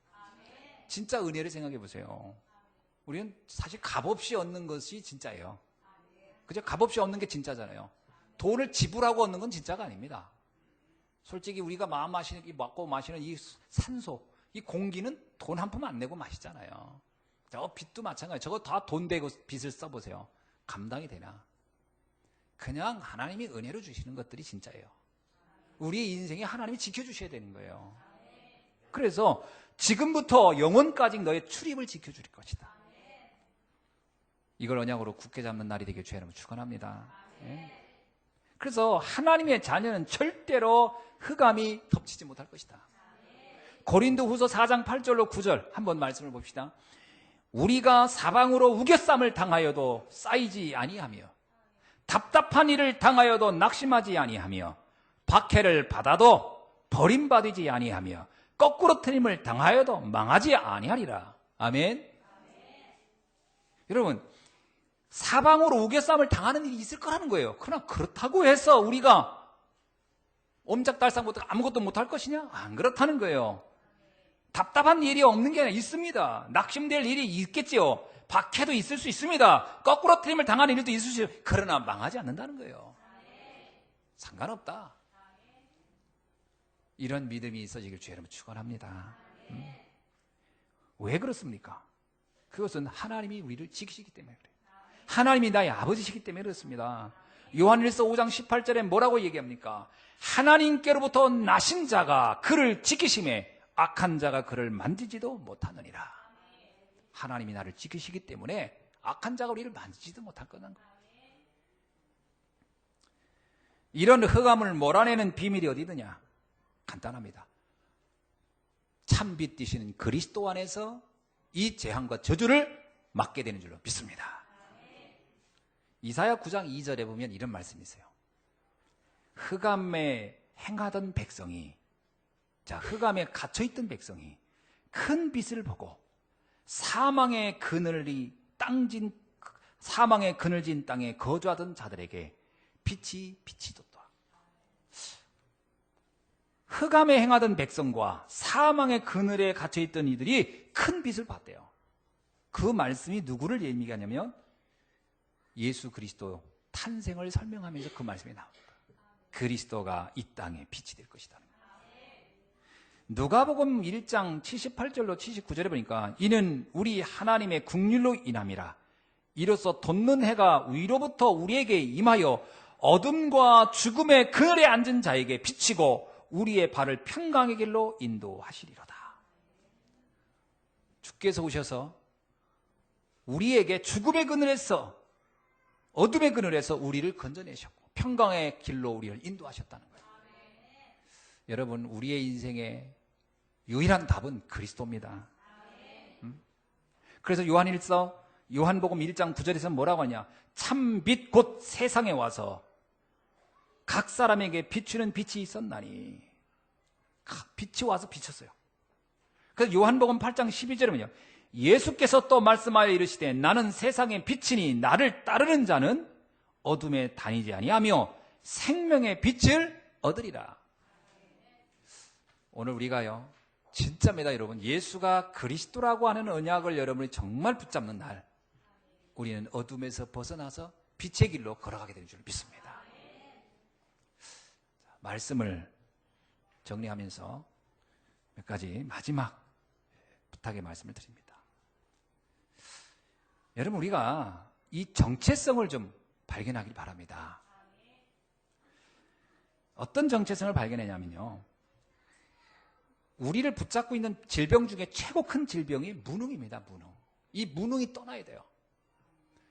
진짜 은혜를 생각해 보세요. 우리는 사실 값없이 얻는 것이 진짜예요. 그죠? 값없이 얻는 게 진짜잖아요. 돈을 지불하고 얻는 건 진짜가 아닙니다. 솔직히 우리가 먹고 마시는 이 산소, 이 공기는 돈 한 푼 안 내고 마시잖아요. 저 빚도 마찬가지예요. 저거 다 돈 대고 빚을 써보세요. 감당이 되나? 그냥 하나님이 은혜로 주시는 것들이 진짜예요. 우리의 인생에 하나님이 지켜주셔야 되는 거예요. 그래서 지금부터 영원까지 너의 출입을 지켜줄 것이다. 이걸 언약으로 굳게 잡는 날이 되길 주의 이름으로 축원합니다. 그래서 하나님의 자녀는 절대로 흑암이 덮치지 못할 것이다. 고린도후서 4장 8절로 9절 한번 말씀을 봅시다. 우리가 사방으로 우겨쌈을 당하여도 쌓이지 아니하며 답답한 일을 당하여도 낙심하지 아니하며 박해를 받아도 버림받지 아니하며 거꾸로 트림을 당하여도 망하지 아니하리라. 아멘. 여러분, 사방으로 우겨쌈을 당하는 일이 있을 거라는 거예요. 그러나 그렇다고 해서 우리가 옴짝달싹부터 아무것도 못할 것이냐? 안 그렇다는 거예요. 답답한 일이 없는 게 아니라 있습니다. 낙심될 일이 있겠지요. 박해도 있을 수 있습니다. 거꾸로 트림을 당하는 일도 있을 수 있어요. 그러나 망하지 않는다는 거예요. 상관없다. 이런 믿음이 있어지길 주의 이름으로 축원합니다. 왜 그렇습니까? 그것은 하나님이 우리를 지키시기 때문에 그래요. 하나님이 나의 아버지시기 때문에 그렇습니다. 요한일서 5장 18절에 뭐라고 얘기합니까? 하나님께로부터 나신 자가 그를 지키심에 악한 자가 그를 만지지도 못하느니라. 하나님이 나를 지키시기 때문에 악한 자가 우리를 만지지도 못할 거라는 거예요. 이런 흑암을 몰아내는 비밀이 어디 있느냐? 간단합니다. 참빛 되시는 그리스도 안에서 이 재앙과 저주를 막게 되는 줄로 믿습니다. 이사야 9장 2절에 보면 이런 말씀이 있어요. 흑암에 행하던 백성이, 자, 흑암에 갇혀있던 백성이 큰 빛을 보고 사망의 그늘진 땅에 거주하던 자들에게 빛이 비치도다. 흑암에 행하던 백성과 사망의 그늘에 갇혀있던 이들이 큰 빛을 봤대요. 그 말씀이 누구를 의미하냐면 예수 그리스도 탄생을 설명하면서 그 말씀이 나옵니다. 그리스도가 이 땅에 빛이 될 것이다. 누가복음 1장 78절로 79절에 보니까 이는 우리 하나님의 국률로 인함이라. 이로써 돋는 해가 위로부터 우리에게 임하여 어둠과 죽음의 그늘에 앉은 자에게 비치고 우리의 발을 평강의 길로 인도하시리로다. 주께서 오셔서 우리에게 죽음의 그늘에서, 어둠의 그늘에서 우리를 건져내셨고 평강의 길로 우리를 인도하셨다는 거예요. 여러분, 우리의 인생의 유일한 답은 그리스도입니다. 그래서 요한복음 1장 9절에서 뭐라고 하냐? 참빛 곧 세상에 와서 각 사람에게 비추는 빛이 있었나니. 빛이 와서 비쳤어요. 그래서 요한복음 8장 12절에는요, 예수께서 또 말씀하여 이르시되 나는 세상의 빛이니 나를 따르는 자는 어둠에 다니지 아니하며 생명의 빛을 얻으리라. 오늘 우리가요, 진짜입니다, 여러분. 예수가 그리스도라고 하는 언약을 여러분이 정말 붙잡는 날, 우리는 어둠에서 벗어나서 빛의 길로 걸어가게 되는 줄 믿습니다. 말씀을 정리하면서 몇 가지 마지막 부탁의 말씀을 드립니다. 여러분, 우리가 이 정체성을 좀 발견하길 바랍니다. 어떤 정체성을 발견했냐면요, 우리를 붙잡고 있는 질병 중에 최고 큰 질병이 무능입니다. 무능. 이 무능이 떠나야 돼요.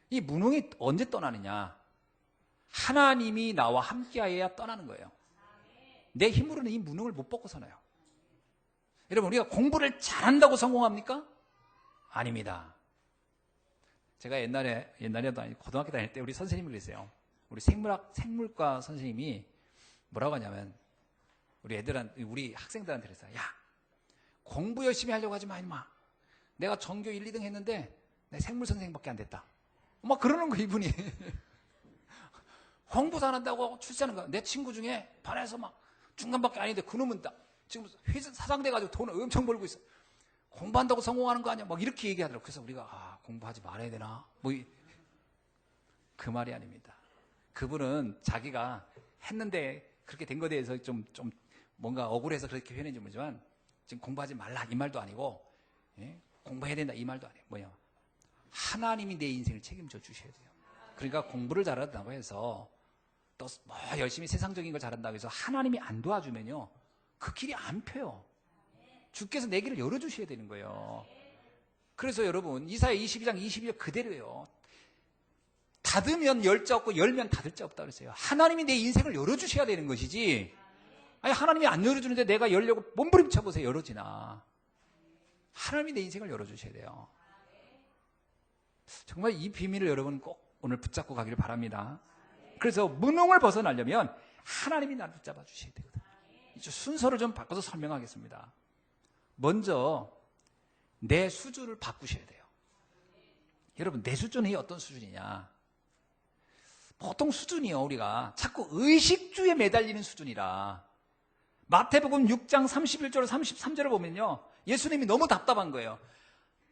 이 무능이 언제 떠나느냐? 하나님이 나와 함께하여야 떠나는 거예요. 내 힘으로는 이 무능을 못 벗고 사나요? 여러분, 우리가 공부를 잘한다고 성공합니까? 아닙니다. 제가 옛날에도 아니고 고등학교 다닐 때 우리 선생님이 그랬어요. 우리 생물과 선생님이 뭐라고 하냐면 우리 학생들한테 그랬어요. 야, 공부 열심히 하려고 하지 마, 임마. 내가 전교 1, 2등 했는데 내 생물 선생님밖에 안 됐다. 막 그러는 거, 이분이. 공부 잘한다고 출세하는 거야. 내 친구 중에 반에서 막 중간밖에 아닌데 그놈은 지금 회사 사장돼가지고 돈을 엄청 벌고 있어. 공부한다고 성공하는 거 아니야? 막 이렇게 얘기하더라고. 그래서 우리가 공부하지 말아야 되나? 그 말이 아닙니다. 그분은 자기가 했는데 그렇게 된 거에 대해서 좀 뭔가 억울해서 그렇게 표현했는지 모르지만 지금 공부하지 말라 이 말도 아니고, 예? 공부해야 된다 이 말도 아니에요. 하나님이 내 인생을 책임져 주셔야 돼요. 그러니까 공부를 잘한다고 해서 또 뭐 열심히 세상적인 걸 잘한다고 해서 하나님이 안 도와주면요, 그 길이 안 펴요. 주께서 내 길을 열어주셔야 되는 거예요. 그래서 여러분, 이사야 22장 22절 그대로예요. 닫으면 열 자 없고 열면 닫을 자 없다 그랬어요. 하나님이 내 인생을 열어주셔야 되는 것이지, 아니 하나님이 안 열어주는데 내가 열려고 몸부림쳐 보세요. 열어지나? 하나님이 내 인생을 열어주셔야 돼요. 정말 이 비밀을 여러분 꼭 오늘 붙잡고 가기를 바랍니다. 그래서 무능을 벗어나려면 하나님이 나를 붙잡아 주셔야 되거든요. 이제 순서를 좀 바꿔서 설명하겠습니다. 먼저 내 수준을 바꾸셔야 돼요. 여러분, 내 수준이 어떤 수준이냐? 보통 수준이요, 우리가 자꾸 의식주에 매달리는 수준이라. 마태복음 6장 31절 33절을 보면요, 예수님이 너무 답답한 거예요.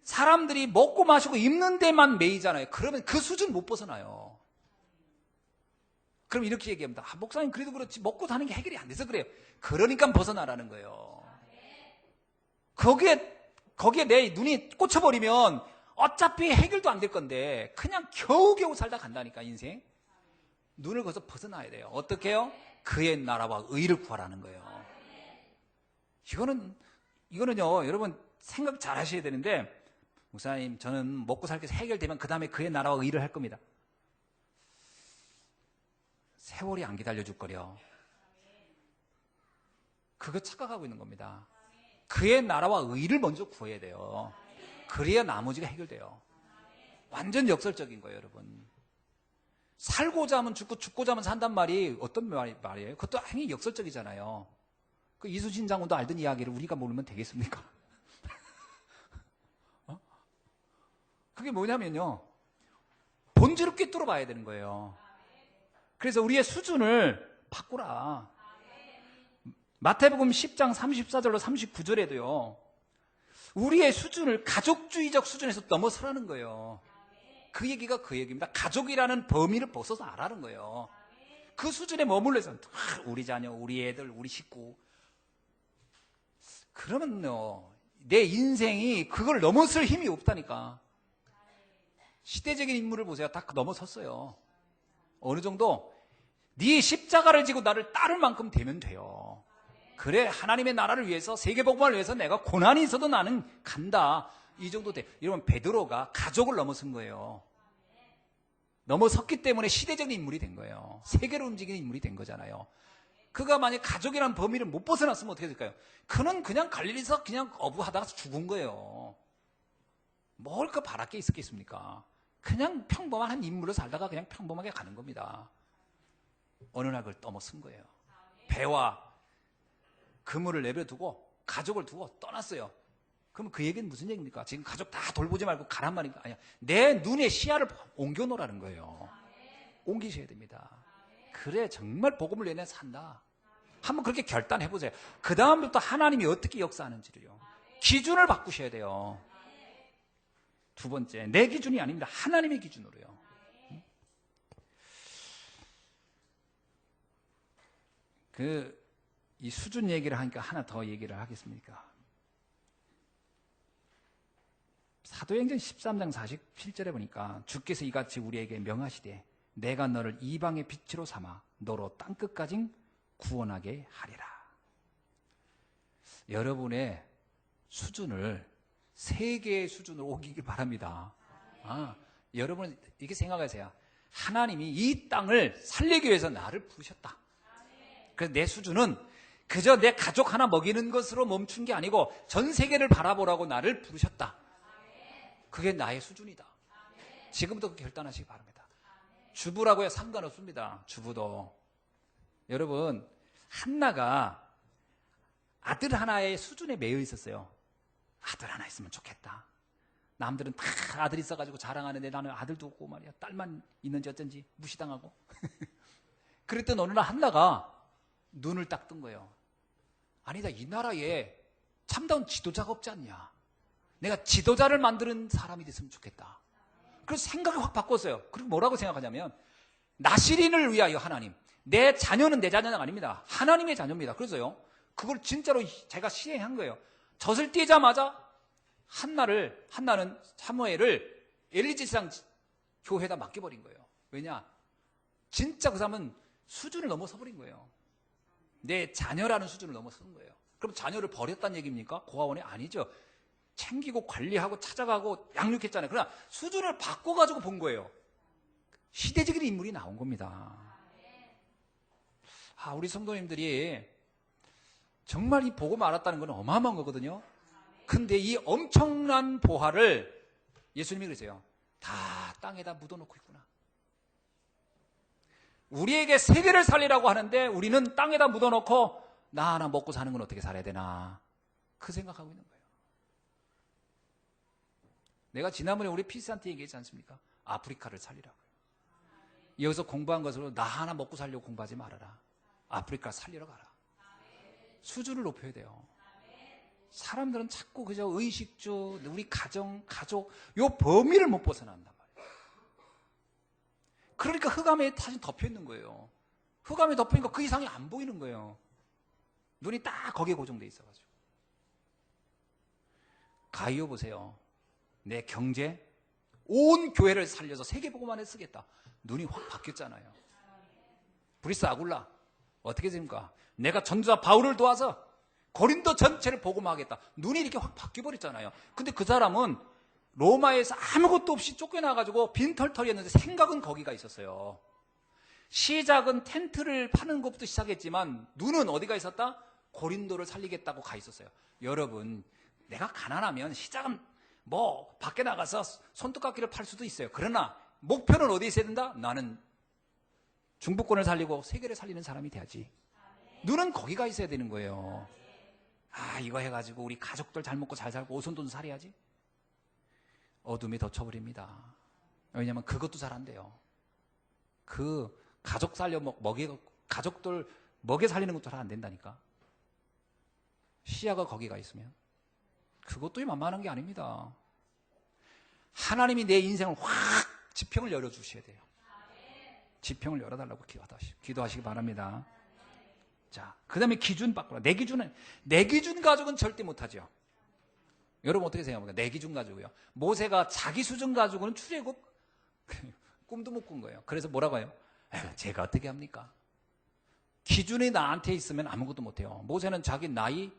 사람들이 먹고 마시고 입는 데만 매이잖아요. 그러면 그 수준 못 벗어나요. 그럼 이렇게 얘기합니다. 목사님, 그래도 그렇지 먹고 사는 게 해결이 안 돼서 그래요. 그러니까 벗어나라는 거예요. 거기에 내 눈이 꽂혀버리면 어차피 해결도 안 될 건데 그냥 겨우겨우 살다 간다니까, 인생. 눈을 거기서 벗어나야 돼요. 어떻게 해요? 그의 나라와 의를 구하라는 거예요. 이거는요, 여러분 생각 잘 하셔야 되는데, 목사님, 저는 먹고 살기 위해서 해결되면 그 다음에 그의 나라와 의를 할 겁니다. 세월이 안 기다려줄 거려. 그거 착각하고 있는 겁니다. 그의 나라와 의를 먼저 구해야 돼요. 그래야 나머지가 해결돼요. 완전 역설적인 거예요, 여러분. 살고자 하면 죽고 죽고자 하면 산단 말이 어떤 말이에요? 그것도 굉장히 역설적이잖아요. 그 이순신 장군도 알던 이야기를 우리가 모르면 되겠습니까? 그게 뭐냐면요, 본질을 꿰뚫어 봐야 되는 거예요. 그래서 우리의 수준을 바꾸라. 마태복음 10장 34절로 39절에도요, 우리의 수준을 가족주의적 수준에서 넘어서라는 거예요. 그 얘기가 그 얘기입니다. 가족이라는 범위를 벗어서 알아는 거예요. 그 수준에 머물러서 우리 자녀, 우리 애들, 우리 식구, 그러면요, 내 인생이 그걸 넘어설 힘이 없다니까. 시대적인 인물을 보세요. 다 넘어섰어요. 어느 정도 네 십자가를 지고 나를 따를 만큼 되면 돼요. 그래, 하나님의 나라를 위해서, 세계복음을 위해서 내가 고난이 있어도 나는 간다. 이 정도 돼. 여러분, 베드로가 가족을 넘어선 거예요. 넘어섰기 때문에 시대적인 인물이 된 거예요. 세계로 움직이는 인물이 된 거잖아요. 그가 만약 가족이라는 범위를 못 벗어났으면 어떻게 될까요? 그는 그냥 갈릴리에서 그냥 어부하다가 죽은 거예요. 뭘 그 바랄 게 있었겠습니까? 그냥 평범한 한 인물로 살다가 그냥 평범하게 가는 겁니다. 어느 날 그걸 넘어선 거예요. 배와 그물을 내버려두고 가족을 두고 떠났어요. 그럼 그 얘기는 무슨 얘기입니까? 지금 가족 다 돌보지 말고 가란 말인가? 아니야. 내 눈의 시야를 옮겨놓으라는 거예요. 옮기셔야 됩니다. 그래, 정말 복음을 내내 산다. 한번 그렇게 결단해보세요. 그 다음부터 하나님이 어떻게 역사하는지를요. 기준을 바꾸셔야 돼요. 두 번째, 내 기준이 아닙니다. 하나님의 기준으로요. 이 수준 얘기를 하니까 하나 더 얘기를 하겠습니까? 사도행전 13장 47절에 보니까 주께서 이같이 우리에게 명하시되 내가 너를 이방의 빛으로 삼아 너로 땅끝까지 구원하게 하리라. 여러분의 수준을 세계의 수준으로 옮기길 바랍니다. 여러분 이렇게 생각하세요. 하나님이 이 땅을 살리기 위해서 나를 부르셨다. 그래서 내 수준은 그저 내 가족 하나 먹이는 것으로 멈춘 게 아니고 전 세계를 바라보라고 나를 부르셨다. 그게 나의 수준이다. 지금부터 그렇게 결단하시기 바랍니다. 주부라고야 상관없습니다. 주부도. 여러분, 한나가 아들 하나의 수준에 매여 있었어요. 아들 하나 있으면 좋겠다. 남들은 다 아들 있어가지고 자랑하는데 나는 아들도 없고 말이야. 딸만 있는지 어쩐지 무시당하고. 그랬더니 어느 날 한나가 눈을 딱 뜬 거예요. 아니다, 이 나라에 참다운 지도자가 없지 않냐. 내가 지도자를 만드는 사람이 됐으면 좋겠다. 그래서 생각을 확 바꿨어요. 그리고 뭐라고 생각하냐면 나시린을 위하여 하나님, 내 자녀는 내 자녀가 아닙니다. 하나님의 자녀입니다. 그래서요, 그걸 진짜로 제가 시행한 거예요. 젖을 떼자마자 한나는 사무엘을 엘리제상 교회에다 맡겨버린 거예요. 왜냐? 진짜 그 사람은 수준을 넘어서 버린 거예요. 내 자녀라는 수준을 넘어선 거예요. 그럼 자녀를 버렸다는 얘기입니까? 고아원이 아니죠. 챙기고 관리하고 찾아가고 양육했잖아요. 그러나 수준을 바꿔가지고 본 거예요. 시대적인 인물이 나온 겁니다. 우리 성도님들이 정말 이 복음 알았다는 건 어마어마한 거거든요. 근데 이 엄청난 보화를 예수님이 그러세요. 다 땅에다 묻어놓고 있구나. 우리에게 세계를 살리라고 하는데 우리는 땅에다 묻어놓고 나 하나 먹고 사는 건 어떻게 살아야 되나, 그 생각하고 있는 거예요. 내가 지난번에 우리 피스한테 얘기했지 않습니까? 아프리카를 살리라고요. 여기서 공부한 것으로 나 하나 먹고 살려고 공부하지 말아라. 아프리카 살리러 가라. 수준을 높여야 돼요. 사람들은 자꾸 그저 의식주, 우리 가정, 가족, 요 범위를 못 벗어난단 말이에요. 그러니까 흑암에 다시 덮여 있는 거예요. 흑암에 덮이니까 그 이상이 안 보이는 거예요. 눈이 딱 거기에 고정돼 있어가지고. 가이오 보세요. 내 경제, 온 교회를 살려서 세계복음만에 쓰겠다. 눈이 확 바뀌었잖아요. 브리스 아굴라 어떻게 됩니까? 내가 전도자 바울을 도와서 고린도 전체를 복음화하겠다. 눈이 이렇게 확 바뀌어버렸잖아요. 근데 그 사람은 로마에서 아무것도 없이 쫓겨나가지고 빈털털이었는데 생각은 거기가 있었어요. 시작은 텐트를 파는 것부터 시작했지만 눈은 어디가 있었다? 고린도를 살리겠다고 가 있었어요. 여러분, 내가 가난하면 시작은 뭐 밖에 나가서 손톱깎이를 팔 수도 있어요. 그러나 목표는 어디에 있어야 된다? 나는 중부권을 살리고 세계를 살리는 사람이 돼야지. 눈은 거기가 있어야 되는 거예요. 아, 이거 해가지고 우리 가족들 잘 먹고 잘 살고 오손도손 살아야지. 어둠이 덮쳐버립니다. 왜냐하면 그것도 잘 안 돼요. 그 가족 살려 가족들 먹여 살리는 것도 잘 안 된다니까. 시야가 거기가 있으면 그것도 만만한 게 아닙니다. 하나님이 내 인생을 확 지평을 열어주셔야 돼요. 지평을 열어달라고 기도하시기 바랍니다. 자, 그 다음에 기준 바꾸라. 내 기준 가족은 절대 못하죠. 여러분 어떻게 생각합니까? 내 기준 가족이요. 모세가 자기 수준 가지고는 출애굽 꿈도 못 꾼 거예요. 그래서 뭐라고 해요? 제가 어떻게 합니까? 기준이 나한테 있으면 아무것도 못해요. 모세는 자기 나이,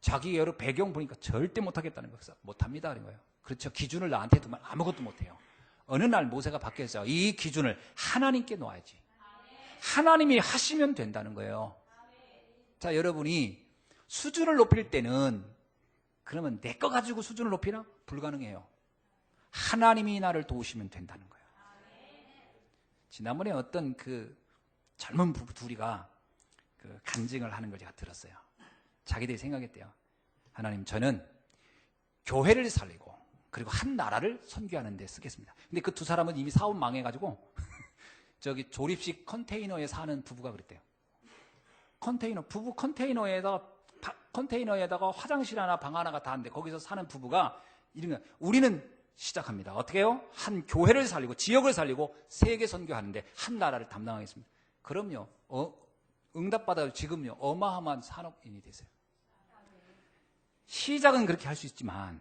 자기 여러 배경 보니까 절대 못하겠다는 거예요. 못합니다. 그런 거예요. 그렇죠. 기준을 나한테 두면 아무것도 못해요. 어느 날 모세가 바뀌었어요. 이 기준을 하나님께 놓아야지. 하나님이 하시면 된다는 거예요. 자, 여러분이 수준을 높일 때는 그러면 내 거 가지고 수준을 높이나? 불가능해요. 하나님이 나를 도우시면 된다는 거예요. 지난번에 어떤 그 젊은 부부 둘이가 그 간증을 하는 걸 제가 들었어요. 자기들이 생각했대요. 하나님, 저는 교회를 살리고 그리고 한 나라를 선교하는 데 쓰겠습니다. 근데 그 두 사람은 이미 사업 망해가지고 저기 조립식 컨테이너에 사는 부부가 그랬대요. 부부 컨테이너에다가 화장실 하나 방 하나가 다 한데 거기서 사는 부부가 이런, 우리는 시작합니다. 어떻게 해요? 한 교회를 살리고 지역을 살리고 세계 선교하는데 한 나라를 담당하겠습니다. 그럼요. 응답받아요. 지금요. 어마어마한 산업인이 되세요. 시작은 그렇게 할 수 있지만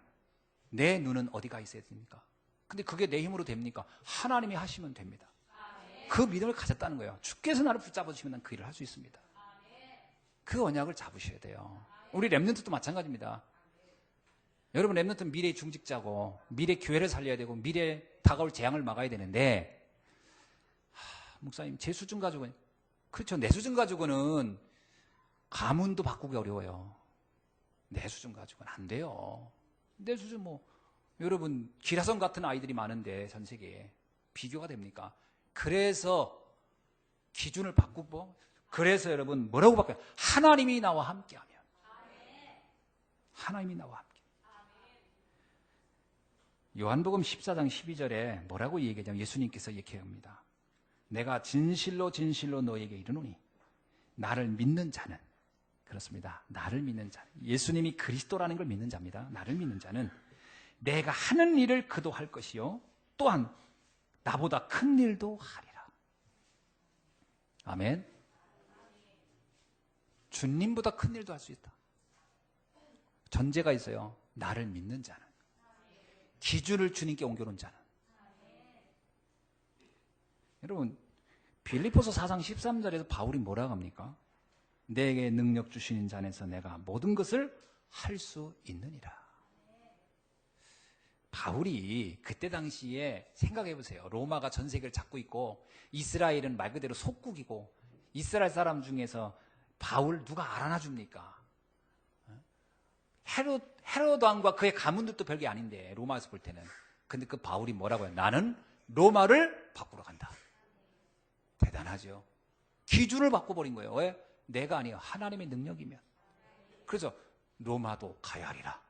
내 눈은 어디가 있어야 됩니까? 근데 그게 내 힘으로 됩니까? 하나님이 하시면 됩니다. 그 믿음을 가졌다는 거예요. 주께서 나를 붙잡아 주시면 난 그 일을 할 수 있습니다. 그 언약을 잡으셔야 돼요. 우리 랩런트도 마찬가지입니다. 여러분, 랩런트는 미래의 중직자고 미래 교회를 살려야 되고 미래 다가올 재앙을 막아야 되는데, 목사님, 제 수준 가지고는, 그렇죠. 내 수준 가지고는 가문도 바꾸기 어려워요. 내 수준 가지고는 안 돼요. 내 수준 여러분 기라성 같은 아이들이 많은데 전 세계에 비교가 됩니까? 그래서 기준을 바꾸고, 그래서 여러분 뭐라고 바꿔요? 하나님이 나와 함께하면. 하나님이 나와 함께. 요한복음 14장 12절에 뭐라고 얘기하냐면 예수님께서 이렇게 합니다. 내가 진실로 진실로 너에게 이르노니 나를 믿는 자는, 그렇습니다. 나를 믿는 자는, 예수님이 그리스도라는 걸 믿는 자입니다. 나를 믿는 자는 내가 하는 일을 그도 할 것이요 또한 나보다 큰 일도 하리라. 아멘. 주님보다 큰 일도 할 수 있다. 전제가 있어요. 나를 믿는 자는, 기준을 주님께 옮겨놓은 자는. 여러분, 빌립보서 4장 13절에서 바울이 뭐라고 합니까? 내게 능력 주시는 자 안에서 내가 모든 것을 할 수 있느니라. 바울이 그때 당시에 생각해 보세요. 로마가 전 세계를 잡고 있고 이스라엘은 말 그대로 속국이고, 이스라엘 사람 중에서 바울 누가 알아나 줍니까? 헤롯 왕과 그의 가문들도 별게 아닌데, 로마에서 볼 때는 근데 그 바울이 뭐라고 해요? 나는 로마를 바꾸러 간다. 대단하죠. 기준을 바꿔버린 거예요. 왜? 내가 아니에요. 하나님의 능력이면. 그래서 로마도 가야 하리라.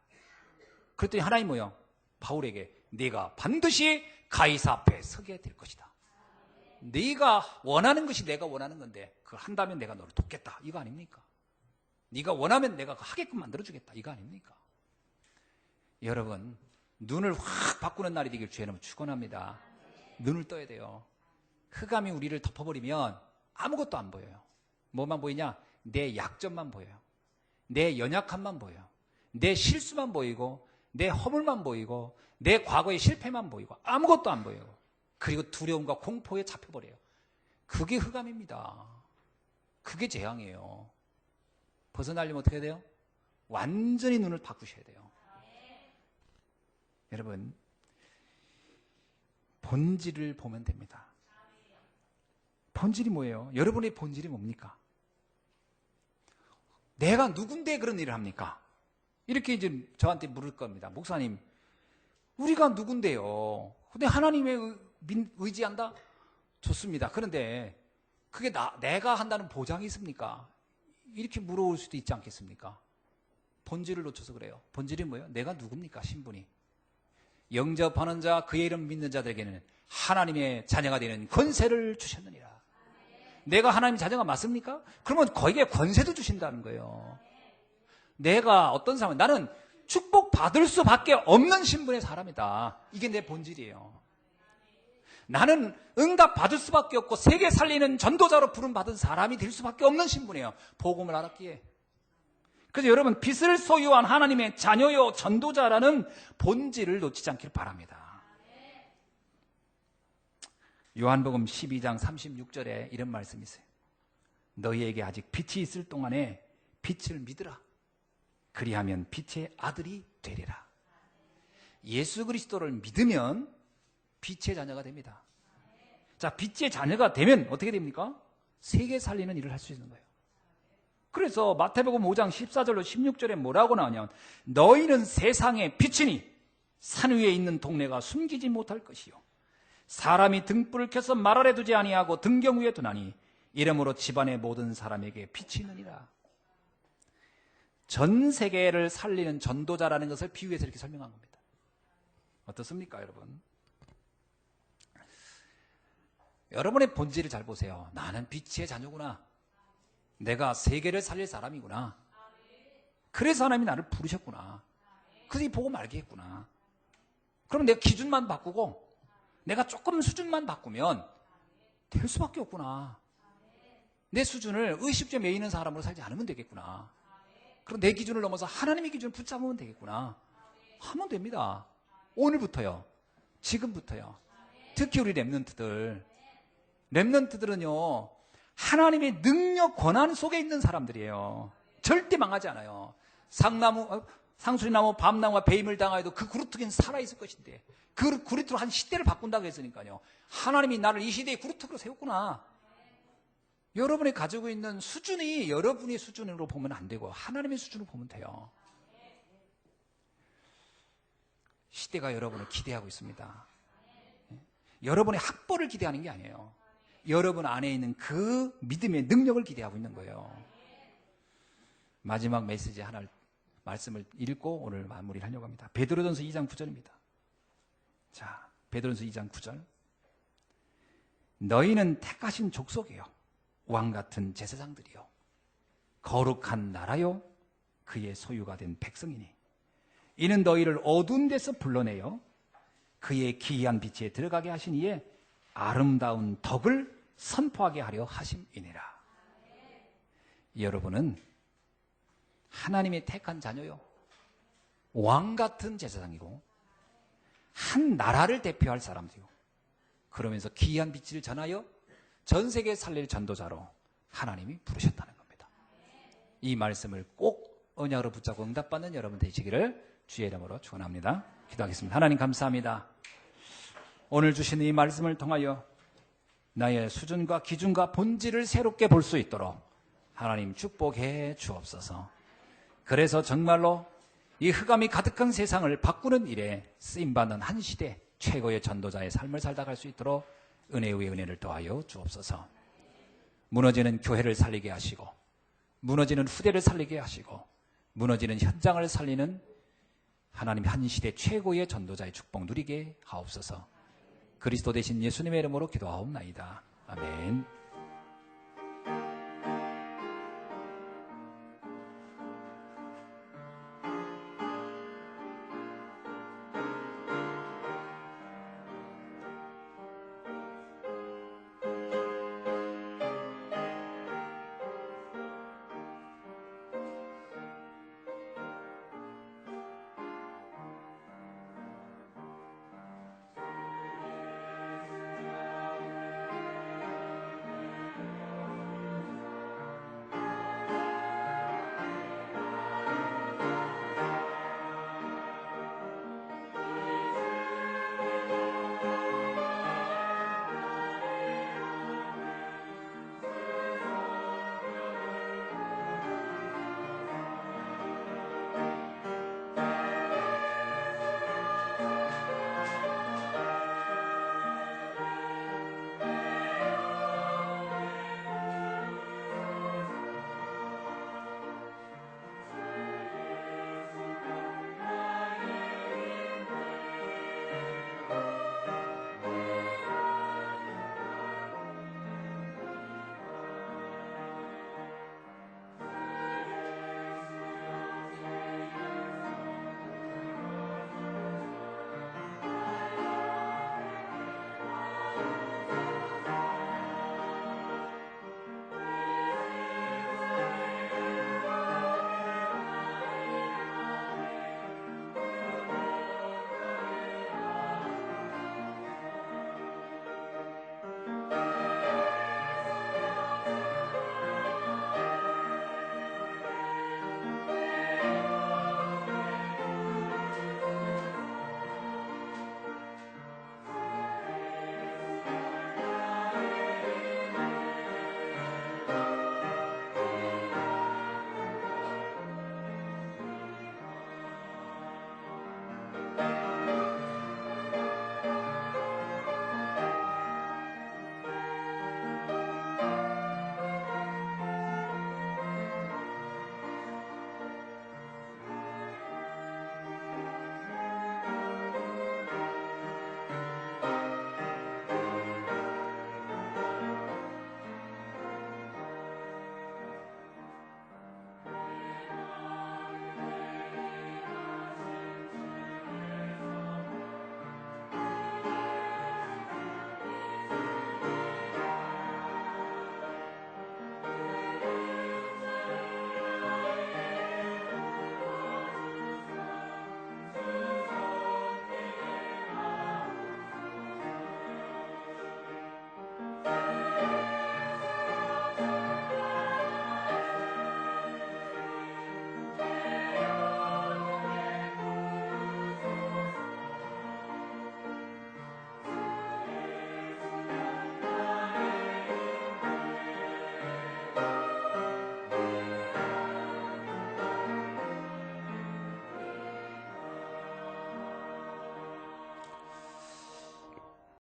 그랬더니 하나님 뭐요? 바울에게 네가 반드시 가이사 앞에 서게 될 것이다. 네가 원하는 것이 내가 원하는 건데 그걸 한다면 내가 너를 돕겠다. 이거 아닙니까? 네가 원하면 내가 하게끔 만들어주겠다. 이거 아닙니까? 여러분, 눈을 확 바꾸는 날이 되길 주의 이름으로 축원합니다. 눈을 떠야 돼요. 흑암이 우리를 덮어버리면 아무것도 안 보여요. 뭐만 보이냐? 내 약점만 보여요. 내 연약함만 보여요. 내 실수만 보이고 내 허물만 보이고 내 과거의 실패만 보이고 아무것도 안 보여요. 그리고 두려움과 공포에 잡혀버려요. 그게 흑암입니다. 그게 재앙이에요. 벗어나려면 어떻게 해야 돼요? 완전히 눈을 바꾸셔야 돼요. 여러분, 본질을 보면 됩니다. 본질이 뭐예요? 여러분의 본질이 뭡니까? 내가 누군데 그런 일을 합니까? 이렇게 이제 저한테 물을 겁니다. 목사님, 우리가 누군데요? 근데 하나님의 의지한다? 좋습니다. 그런데 그게 내가 한다는 보장이 있습니까? 이렇게 물어올 수도 있지 않겠습니까? 본질을 놓쳐서 그래요. 본질이 뭐예요? 내가 누굽니까? 신분이. 영접하는 자, 그의 이름 믿는 자들에게는 하나님의 자녀가 되는 권세를 주셨느니라. 내가 하나님의 자녀가 맞습니까? 그러면 거기에 권세도 주신다는 거예요. 내가 어떤 사람, 나는 축복받을 수밖에 없는 신분의 사람이다. 이게 내 본질이에요. 나는 응답받을 수밖에 없고 세계 살리는 전도자로 부름받은 사람이 될 수밖에 없는 신분이에요. 복음을 알았기에. 그래서 여러분, 빛을 소유한 하나님의 자녀요 전도자라는 본질을 놓치지 않기를 바랍니다. 요한복음 12장 36절에 이런 말씀이 있어요. 너희에게 아직 빛이 있을 동안에 빛을 믿으라. 그리하면 빛의 아들이 되리라. 예수 그리스도를 믿으면 빛의 자녀가 됩니다. 자, 빛의 자녀가 되면 어떻게 됩니까? 세계 살리는 일을 할 수 있는 거예요. 그래서 마태복음 5장 14절로 16절에 뭐라고 나오냐면 너희는 세상의 빛이니 산 위에 있는 동네가 숨기지 못할 것이요 사람이 등불을 켜서 말 아래 두지 아니하고 등경 위에 두나니 이러므로 집안의 모든 사람에게 빛이 있느니라. 전 세계를 살리는 전도자라는 것을 비유해서 이렇게 설명한 겁니다. 어떻습니까, 여러분? 여러분의 본질을 잘 보세요. 나는 빛의 자녀구나. 내가 세계를 살릴 사람이구나. 그래서 하나님이 나를 부르셨구나. 그래서 이 복음 알겠구나. 그럼 내가 기준만 바꾸고 내가 조금 수준만 바꾸면 될 수밖에 없구나. 내 수준을 의식주에 매이는 사람으로 살지 않으면 되겠구나. 그럼 내 기준을 넘어서 하나님의 기준을 붙잡으면 되겠구나. 하면 됩니다. 오늘부터요. 지금부터요. 특히 우리 렘넌트들은요. 하나님의 능력, 권한 속에 있는 사람들이에요. 절대 망하지 않아요. 상수리나무, 밤나무가 배임을 당하여도 그 그루터기는 살아있을 것인데 그 그루터기로 한 시대를 바꾼다고 했으니까요. 하나님이 나를 이 시대의 그루터기로 세웠구나. 여러분이 가지고 있는 수준이 여러분의 수준으로 보면 안 되고 하나님의 수준으로 보면 돼요. 시대가 여러분을 기대하고 있습니다. 여러분의 학벌을 기대하는 게 아니에요. 여러분 안에 있는 그 믿음의 능력을 기대하고 있는 거예요. 마지막 메시지 하나 말씀을 읽고 오늘 마무리를 하려고 합니다. 베드로전서 2장 9절입니다. 자, 베드로전서 2장 9절. 너희는 택하신 족속이요 왕같은 제사장들이요 거룩한 나라요 그의 소유가 된 백성이니 이는 너희를 어두운 데서 불러내어 그의 기이한 빛에 들어가게 하신 이에 아름다운 덕을 선포하게 하려 하심이니라. 여러분은 하나님의 택한 자녀요 왕같은 제사장이고 한 나라를 대표할 사람들이고 그러면서 기이한 빛을 전하여 전 세계에 살릴 전도자로 하나님이 부르셨다는 겁니다. 이 말씀을 꼭 언약으로 붙잡고 응답받는 여러분 되시기를 주의 이름으로 축원합니다. 기도하겠습니다. 하나님 감사합니다. 오늘 주신 이 말씀을 통하여 나의 수준과 기준과 본질을 새롭게 볼 수 있도록 하나님 축복해 주옵소서. 그래서 정말로 이 흑암이 가득한 세상을 바꾸는 일에 쓰임받는 한 시대 최고의 전도자의 삶을 살다 갈 수 있도록 은혜 위에 은혜를 더하여 주옵소서. 무너지는 교회를 살리게 하시고 무너지는 후대를 살리게 하시고 무너지는 현장을 살리는 하나님 한 시대 최고의 전도자의 축복 누리게 하옵소서. 그리스도 대신 예수님의 이름으로 기도하옵나이다. 아멘.